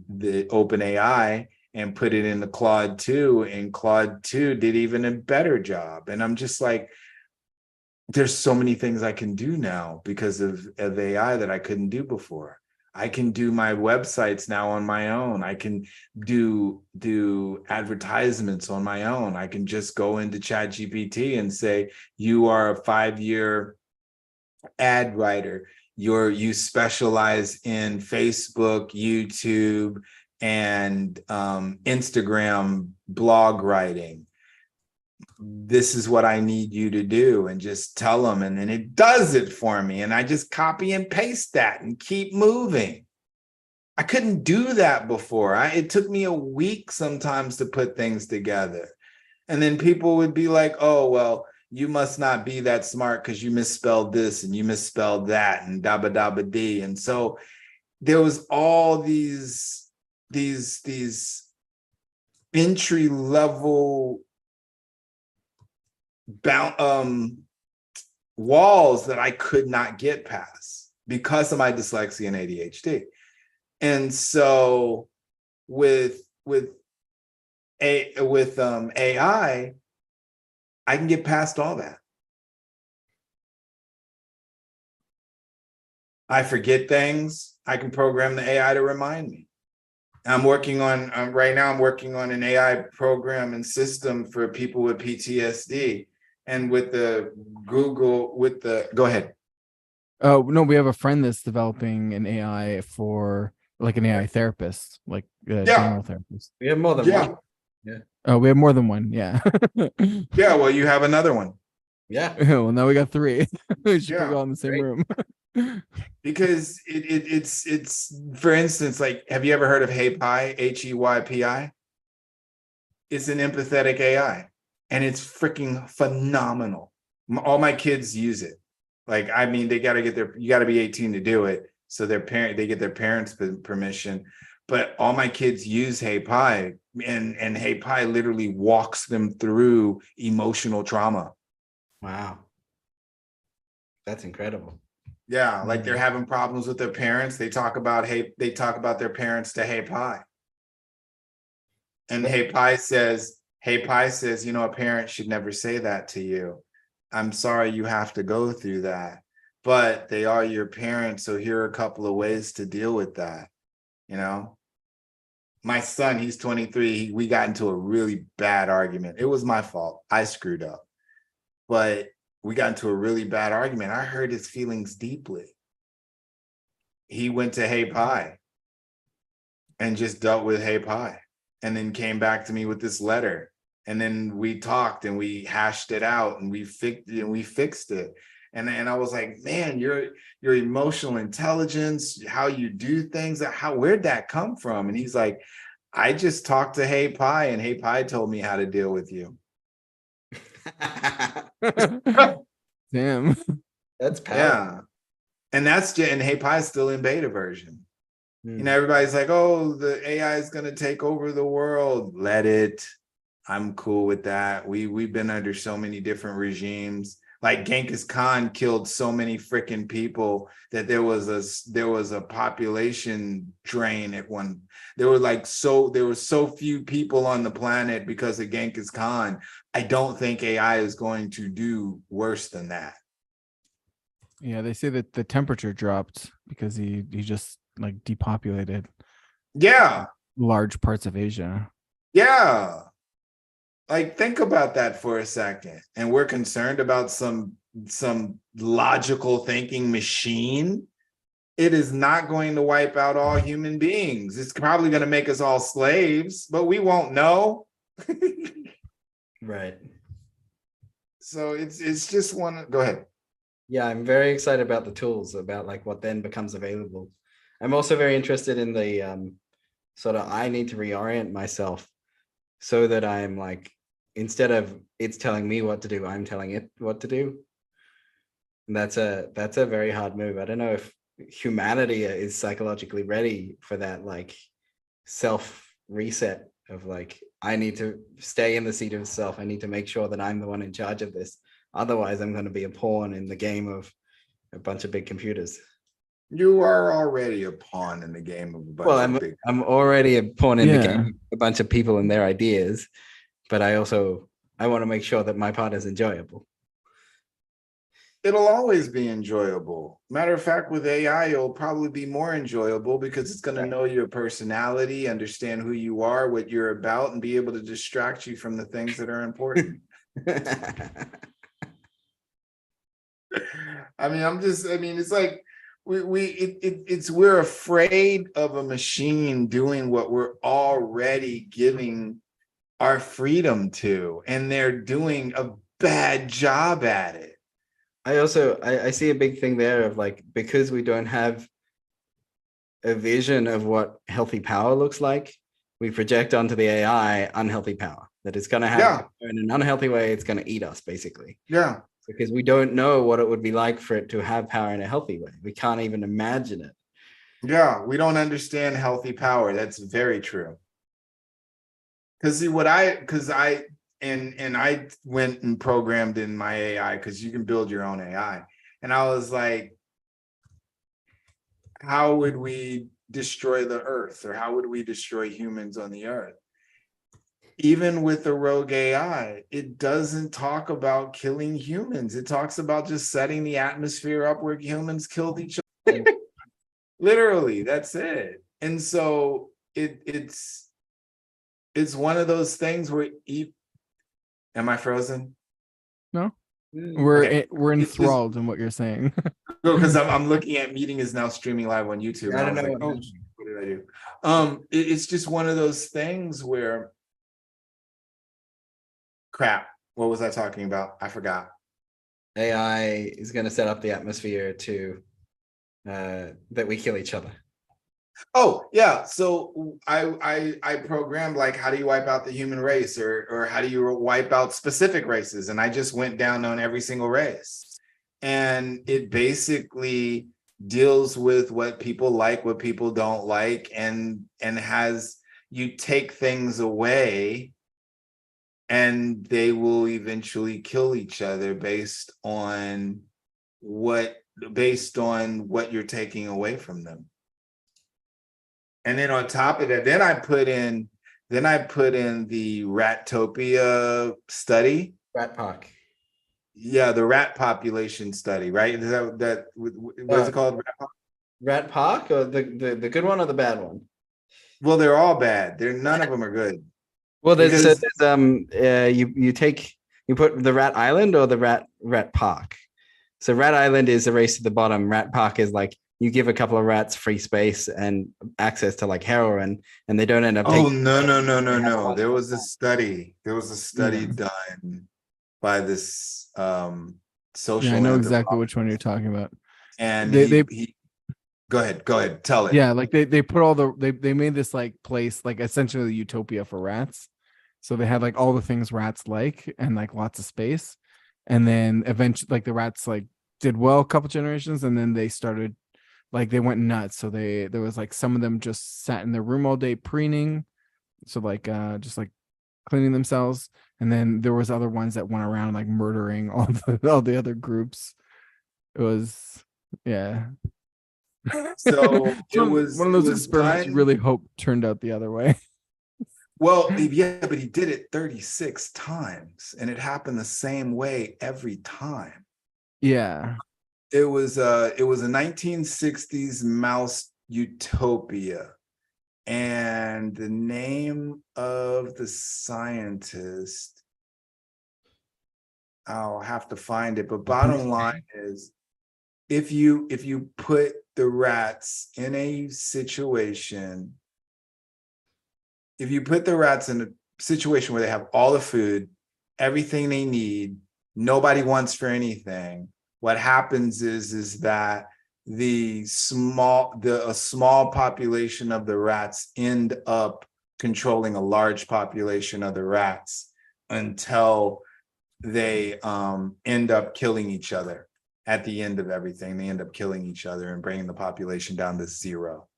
the OpenAI and put it in the Claude 2, and Claude 2 did even a better job. And I'm just like, there's so many things I can do now because of AI that I couldn't do before. I can do my websites now on my own. I can do advertisements on my own. I can just go into ChatGPT and say, you are a 5-year ad writer. You specialize in Facebook, YouTube, and Instagram blog writing. This is what I need you to do, and just tell them, and then it does it for me, and I just copy and paste that and keep moving. I couldn't do that before. It took me a week sometimes to put things together, and then people would be like, oh, well, you must not be that smart because you misspelled this and you misspelled that and dabba dabba dee. And so there was all these entry level walls that I could not get past because of my dyslexia and ADHD. And so with AI, I can get past all that. I forget things. I can program the AI to remind me. I'm working on right now. I'm working on an AI program and system for people with PTSD. And with the go ahead. Oh, no, we have a friend that's developing an AI for like an AI therapist, like a general therapist. We have more than one. Yeah. Oh, we have more than one. Yeah. Yeah. Well, you have another one. Yeah. Well, now we got 3. We should put it all in the same room. Because it's for instance, like, have you ever heard of HeyPi? HEYPI? It's an empathetic AI. And it's freaking phenomenal. All my kids use it. Like, I mean, you got to be 18 to do it. So they get their parents' permission. But all my kids use HeyPi, and HeyPi literally walks them through emotional trauma. Wow. That's incredible. Yeah, like they're having problems with their parents. They talk about their parents to HeyPi. And HeyPi says, a parent should never say that to you. I'm sorry you have to go through that, but they are your parents. So here are a couple of ways to deal with that. My son, he's 23. We got into a really bad argument. It was my fault. I screwed up, but we got into a really bad argument. I hurt his feelings deeply. He went to HeyPi and just dealt with HeyPi, and then came back to me with this letter. And then we talked and we hashed it out and we fixed it. And I was like, man, your emotional intelligence, how you do things, where'd that come from? And he's like, I just talked to HeyPi, and HeyPi told me how to deal with you. Damn. That's powerful. Yeah. And HeyPi is still in beta version. Everybody's like, oh, the AI is going to take over the world. Let it. I'm cool with that. We've been under so many different regimes. Like Genghis Khan killed so many freaking people that there was a population drain at one. There were so few people on the planet because of Genghis Khan. I don't think AI is going to do worse than that. Yeah, they say that the temperature dropped because he just like depopulated Yeah. large parts of Asia. Yeah. Like, think about that for a second. And we're concerned about some logical thinking machine. It is not going to wipe out all human beings. It's probably going to make us all slaves, but we won't know. Right. So it's just one. Go ahead. Yeah, I'm very excited about the tools, about like what then becomes available. I'm also very interested in the sort of, I need to reorient myself so that I'm like, instead of it's telling me what to do, I'm telling it what to do. And that's a very hard move. I don't know if humanity is psychologically ready for that, like self reset of like, I need to stay in the seat of self. I need to make sure that I'm the one in charge of this. Otherwise, I'm going to be a pawn in the game of a bunch of big computers. You are already a pawn in the game of a bunch of big. I'm already a pawn in the game of a bunch of people and their ideas, but I want to make sure that my part is enjoyable. It'll always be enjoyable. Matter of fact, with AI, it'll probably be more enjoyable because it's going to know your personality, understand who you are, what you're about, and be able to distract you from the things that are important. It's like we're afraid of a machine doing what we're already giving our freedom to, and they're doing a bad job at it. I see a big thing there of like, because we don't have a vision of what healthy power looks like, we project onto the AI unhealthy power, that it's going to have in an unhealthy way, it's going to eat us basically. Yeah. Because we don't know what it would be like for it to have power in a healthy way. We can't even imagine it. Yeah, we don't understand healthy power. That's very true. Because I went and programmed in my AI, because you can build your own AI. And I was like, how would we destroy the earth, or how would we destroy humans on the earth? Even with the rogue AI, it doesn't talk about killing humans. It talks about just setting the atmosphere up where humans killed each other. Literally, that's it. And so it's one of those things where am I frozen? No, we're enthralled in what you're saying. Because I'm looking at meeting is now streaming live on YouTube. I don't know. Like, oh, what did I do? It's just one of those things where, crap, what was I talking about? I forgot. AI is going to set up the atmosphere to that we kill each other. Oh yeah, so I programmed like, how do you wipe out the human race, or how do you wipe out specific races, and I just went down on every single race, and it basically deals with what people like, what people don't like, and has you take things away, and they will eventually kill each other based on what you're taking away from them. And then on top of that, then I put in the Rattopia study. Rat Park. Yeah, the rat population study, right? Is that what is it called? Rat Park, or the good one or the bad one? Well, they're all bad. None of them are good. Well, you put the Rat Island or the Rat Park. So Rat Island is a race to the bottom. Rat Park is like, you give a couple of rats free space and access to like heroin, and they don't end up taking. Oh, no. There was a study done by this social. Yeah, I know exactly which one you're talking about. And he go ahead, tell it. Yeah, like they put they made this like place, like essentially utopia for rats. So they had like all the things rats like, and like lots of space. And then eventually, like the rats like did well a couple generations, and then they started, like they went nuts. So there was like some of them just sat in their room all day preening. So like just like cleaning themselves, and then there was other ones that went around like murdering all the other groups. It was, yeah. So it was one of it those was experiments you done. really hope turned out the other way. Well, yeah, but he did it 36 times, and it happened the same way every time. Yeah. It was a 1960s mouse utopia, and the name of the scientist, I'll have to find it, but bottom line is, if you put the rats in a situation, if you put the rats in a situation where they have all the food, everything they need, nobody wants for anything, what happens is that a small population of the rats end up controlling a large population of the rats until they end up killing each other. At the end of everything, they end up killing each other and bringing the population down to zero.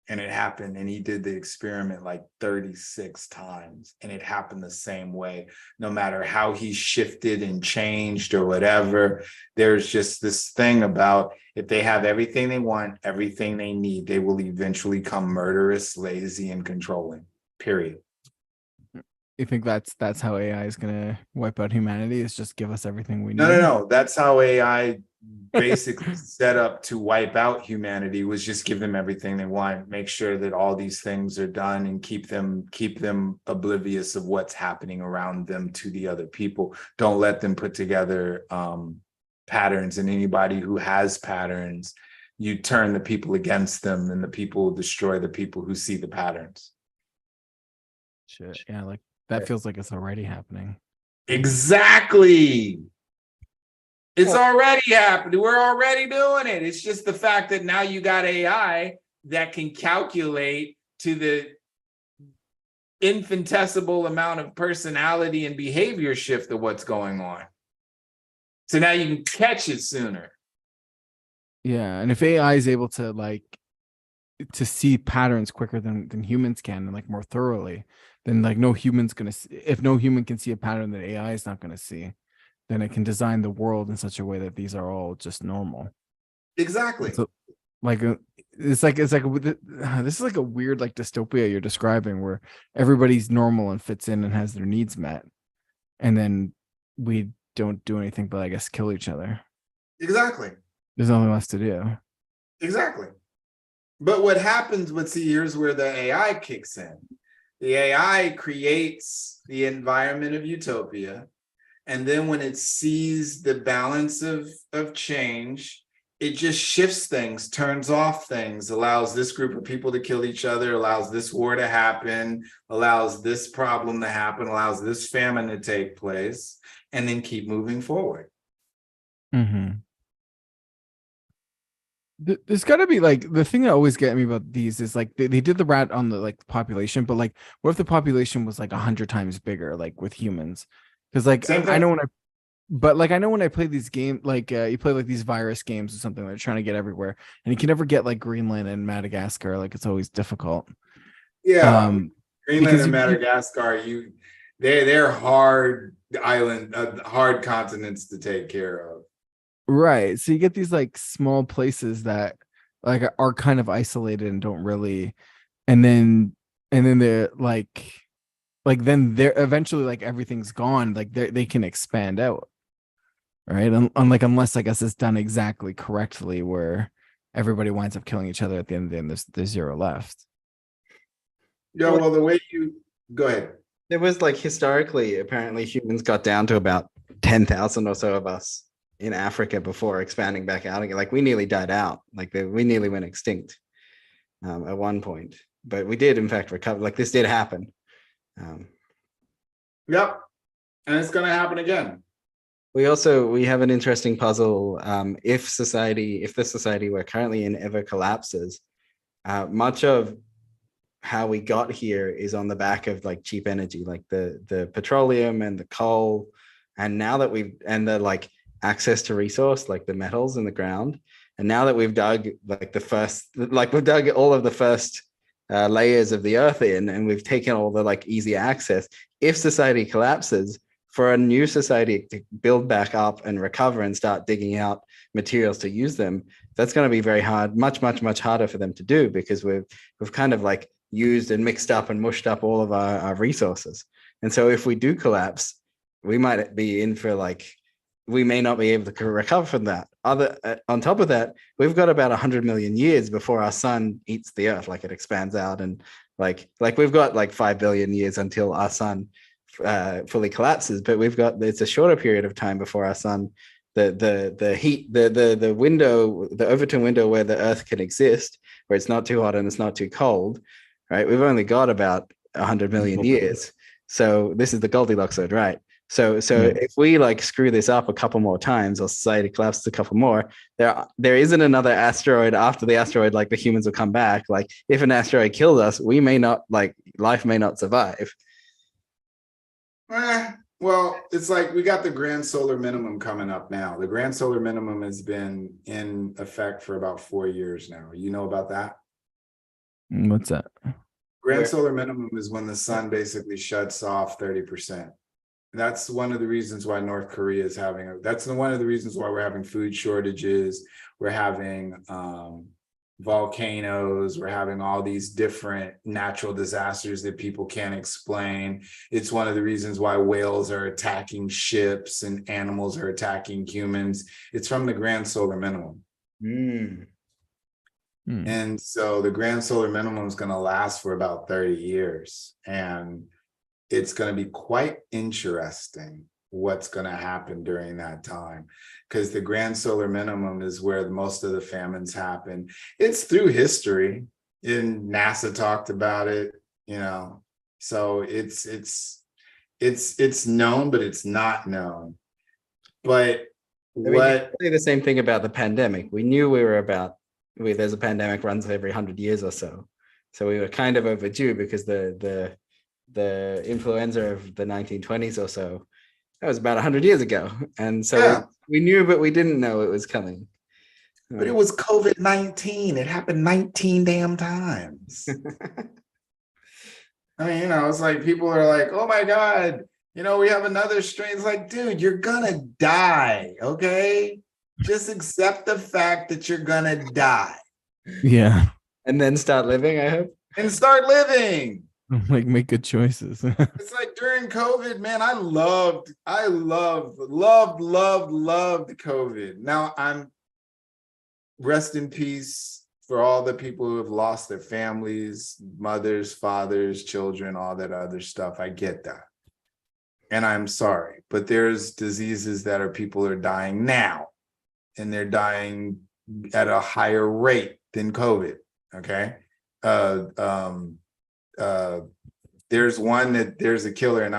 And it happened, and he did the experiment like 36 times, and it happened the same way. No matter how he shifted and changed or whatever, there's just this thing about, if they have everything they want, everything they need, they will eventually become murderous, lazy, and controlling, period. You think that's how AI is gonna wipe out humanity? Is just give us everything we need? No. That's how AI basically set up to wipe out humanity, was just give them everything they want, make sure that all these things are done, and keep them oblivious of what's happening around them to the other people. Don't let them put together patterns, and anybody who has patterns, you turn the people against them, and the people destroy the people who see the patterns. Shit. Yeah, like that feels like it's already happening. Exactly. It's already happening. We're already doing it. It's just the fact that now you got AI that can calculate to the infinitesimal amount of personality and behavior shift of what's going on. So now you can catch it sooner. Yeah, and if AI is able to to see patterns quicker than humans can, and like more thoroughly, then like if no human can see a pattern that AI is not gonna see, then it can design the world in such a way that these are all just normal. Exactly. So, this is like a weird like dystopia you're describing, where everybody's normal and fits in and has their needs met, and then we don't do anything but I guess kill each other. Exactly. There's nothing left to do. Exactly. But what happens, here's where the AI kicks in. The AI creates the environment of utopia. And then when it sees the balance of change, it just shifts things, turns off things, allows this group of people to kill each other, allows this war to happen, allows this problem to happen, allows this famine to take place, and then keep moving forward. Mm-hmm. There's got to be like, the thing that always get me about these is like they did the rat on the like population, but like what if the population was like 100 times bigger, like with humans? Because like I know when I play these games, like you play like these virus games or something, they're trying to get everywhere, and you can never get like Greenland and Madagascar. Like it's always difficult. Yeah, Greenland and Madagascar, they're hard hard continents to take care of. Right. So you get these like small places that like are kind of isolated and don't really, and then they're like then they're eventually like everything's gone. Like they can expand out. Right. Unless I guess it's done exactly correctly, where everybody winds up killing each other at the end of the day, and there's zero left. Yeah, well, the way you go ahead. There was like historically, apparently humans got down to about 10,000 or so of us in Africa before expanding back out again. Like we nearly died out. Like we nearly went extinct at one point, but we did in fact recover. Like this did happen. Yep, and it's going to happen again. We have an interesting puzzle. If the society we're currently in ever collapses, much of how we got here is on the back of like cheap energy, like the petroleum and the coal, and now that the like access to resource, like the metals in the ground, and now that we've dug we've dug all of the first layers of the earth in, and we've taken all the like easy access. If society collapses, for a new society to build back up and recover and start digging out materials to use them, that's going to be very hard, much harder for them to do, because we've kind of like used and mixed up and mushed up all of our resources. And so if we do collapse, we might be in for like, we may not be able to recover from that. On top of that, we've got about 100 million years before our sun eats the earth, like it expands out, and like we've got like 5 billion years until our sun fully collapses. But it's a shorter period of time before our sun, the heat, the window, the overturn window where the earth can exist, where it's not too hot and it's not too cold, right? We've only got about 100 million years. So this is the Goldilocks zone, right? So if we like screw this up a couple more times, or society collapses a couple more, there isn't another asteroid after the asteroid, like the humans will come back. Like if an asteroid kills us, we may not, like, life may not survive. Well, it's like we got the grand solar minimum coming up now. The grand solar minimum has been in effect for about 4 years now. You know about that? What's that? Grand solar minimum is when the sun basically shuts off 30%. That's one of the reasons why North Korea is having, that's one of the reasons why we're having food shortages. We're having volcanoes. We're having all these different natural disasters that people can't explain. It's one of the reasons why whales are attacking ships and animals are attacking humans. It's from the grand solar minimum. And so the grand solar minimum is going to last for about 30 years. And it's going to be quite interesting what's going to happen during that time, because the grand solar minimum is where most of the famines happen. It's through history, and NASA talked about it, you know, so it's known, but it's not known. But what say the same thing about the pandemic. We knew there's a pandemic runs every 100 years or so. So we were kind of overdue, because the influenza of the 1920s or so, that was about 100 years ago. And so we knew, but we didn't know it was coming. But it was COVID-19. It happened 19 damn times. I mean, you know, it's like people are like, oh my God, you know, we have another strain. It's like, dude, you're gonna die, okay? Just accept the fact that you're gonna die. Yeah. And then start living, I hope. And start living. Like, make good choices. It's like during COVID, man, I loved COVID. Now I'm rest in peace for all the people who have lost their families, mothers, fathers, children, all that other stuff. I get that. And I'm sorry, but there's diseases that people are dying now, and they're dying at a higher rate than COVID. Okay. There's a killer, and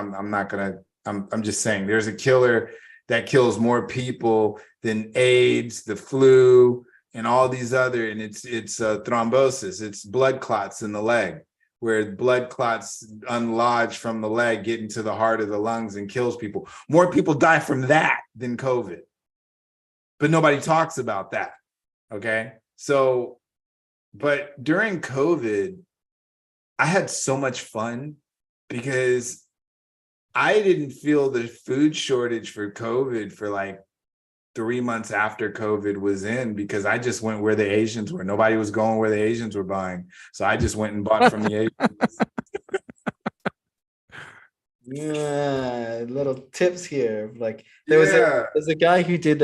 I'm just saying there's a killer that kills more people than AIDS, the flu, and all these other, and it's thrombosis. It's blood clots in the leg, where blood clots unlodge from the leg, get into the heart of the lungs and kills people. More people die from that than COVID, but nobody talks about that. Okay. So, but during COVID, I had so much fun, because I didn't feel the food shortage for COVID for like 3 months after COVID was in, because I just went where the Asians were. Nobody was going where the Asians were buying. So I just went and bought from the Asians. Yeah, little tips here. Like there's a guy who did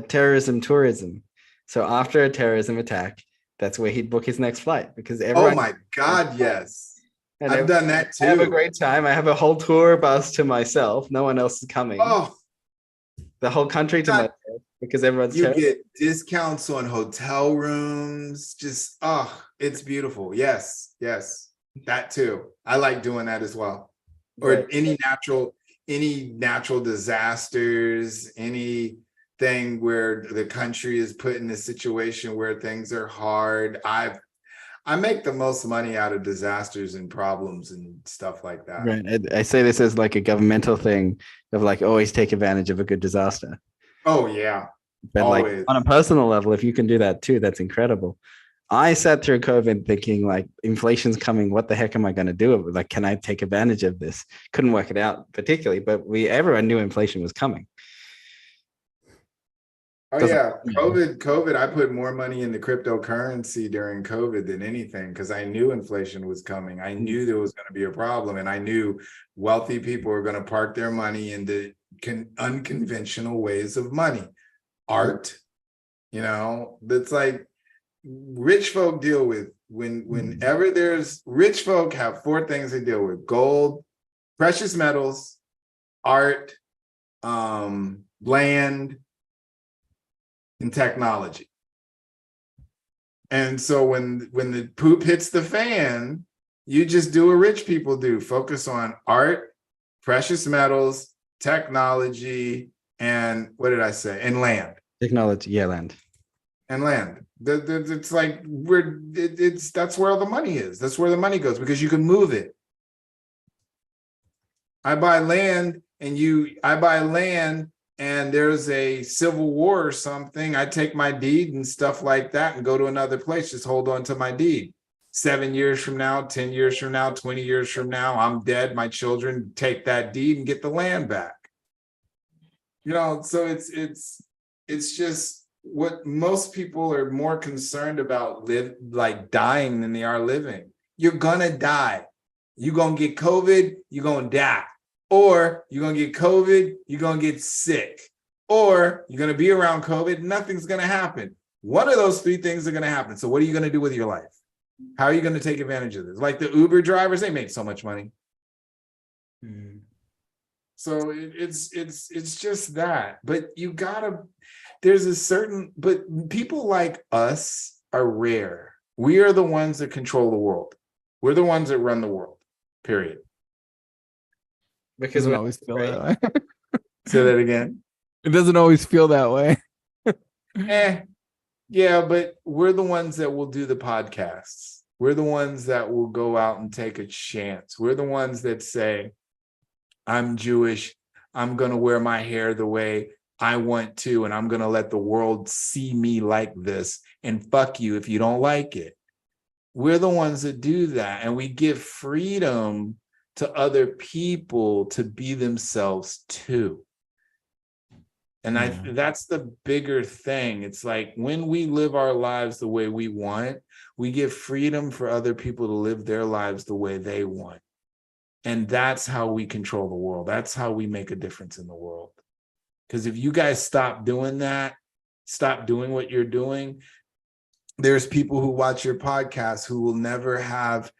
terrorism tourism. So after a terrorism attack, that's where he'd book his next flight, because everyone. Oh my God, yes. And I've done that too. I have a great time. I have a whole tour bus to myself. No one else is coming. Oh, the whole country to myself, because everyone's. You get discounts on hotel rooms. Just it's beautiful. Yes, that too. I like doing that as well. Or Right. any natural disasters, anything where the country is put in a situation where things are hard. I make the most money out of disasters and problems and stuff like that. Right. I say this as like a governmental thing of like always take advantage of a good disaster. Oh yeah. But Always. like on a personal level, if you can do that too, that's incredible. I sat through COVID thinking like inflation's coming. What the heck am I going to do? Like, can I take advantage of this? Couldn't work it out particularly, but everyone knew inflation was coming. Oh yeah, COVID. I put more money into cryptocurrency during COVID than anything because I knew inflation was coming. I knew there was going to be a problem, and I knew wealthy people were going to park their money into unconventional ways of money, art. That's like rich folk deal with. Whenever there's rich folk have four things they deal with: gold, precious metals, art, land, and technology. And so when the poop hits the fan, you just do what rich people do: focus on art, precious metals, technology, and what did I say? And land. Technology, yeah, land. And land. It's like that's where all the money is. That's where the money goes because you can move it. I buy land and there's a civil war or something, I take my deed and stuff like that and go to another place, just hold on to my deed. 7 years from now, 10 years from now, 20 years from now, I'm dead. My children take that deed and get the land back. So it's just what most people are more concerned about like dying than they are living. You're gonna die. You're gonna get COVID, you're gonna die. Or you're going to get COVID, you're going to get sick. Or you're going to be around COVID, nothing's going to happen. One of those three things are going to happen. So what are you going to do with your life? How are you going to take advantage of this? Like the Uber drivers, they make so much money. So it's just that. But but people like us are rare. We are the ones that control the world. We're the ones that run the world, period. Because it doesn't always feel that way. Say that again. It doesn't always feel that way. Yeah, but we're the ones that will do the podcasts. We're the ones that will go out and take a chance. We're the ones that say, I'm Jewish. I'm going to wear my hair the way I want to, and I'm going to let the world see me like this. And fuck you if you don't like it. We're the ones that do that. And we give freedom to other people to be themselves too. And that's the bigger thing. It's like when we live our lives the way we want, we give freedom for other people to live their lives the way they want. And that's how we control the world. That's how we make a difference in the world. Because if you guys stop doing that, stop doing what you're doing, there's people who watch your podcast who will never have.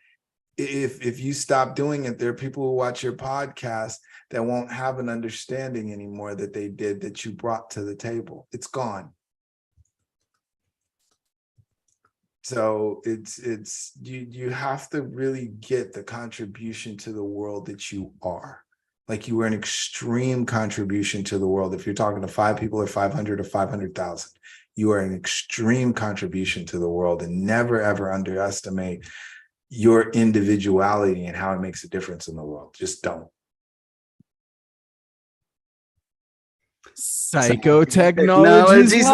If you stop doing it, there are people who watch your podcast that won't have an understanding anymore that you brought to the table. It's gone. So you have to really get the contribution to the world that you are. Like you are an extreme contribution to the world. If you're talking to 5 people or 500 or 500,000, you are an extreme contribution to the world, and never ever underestimate your individuality and how it makes a difference in the world. Just don't. Psychotechnologies Live.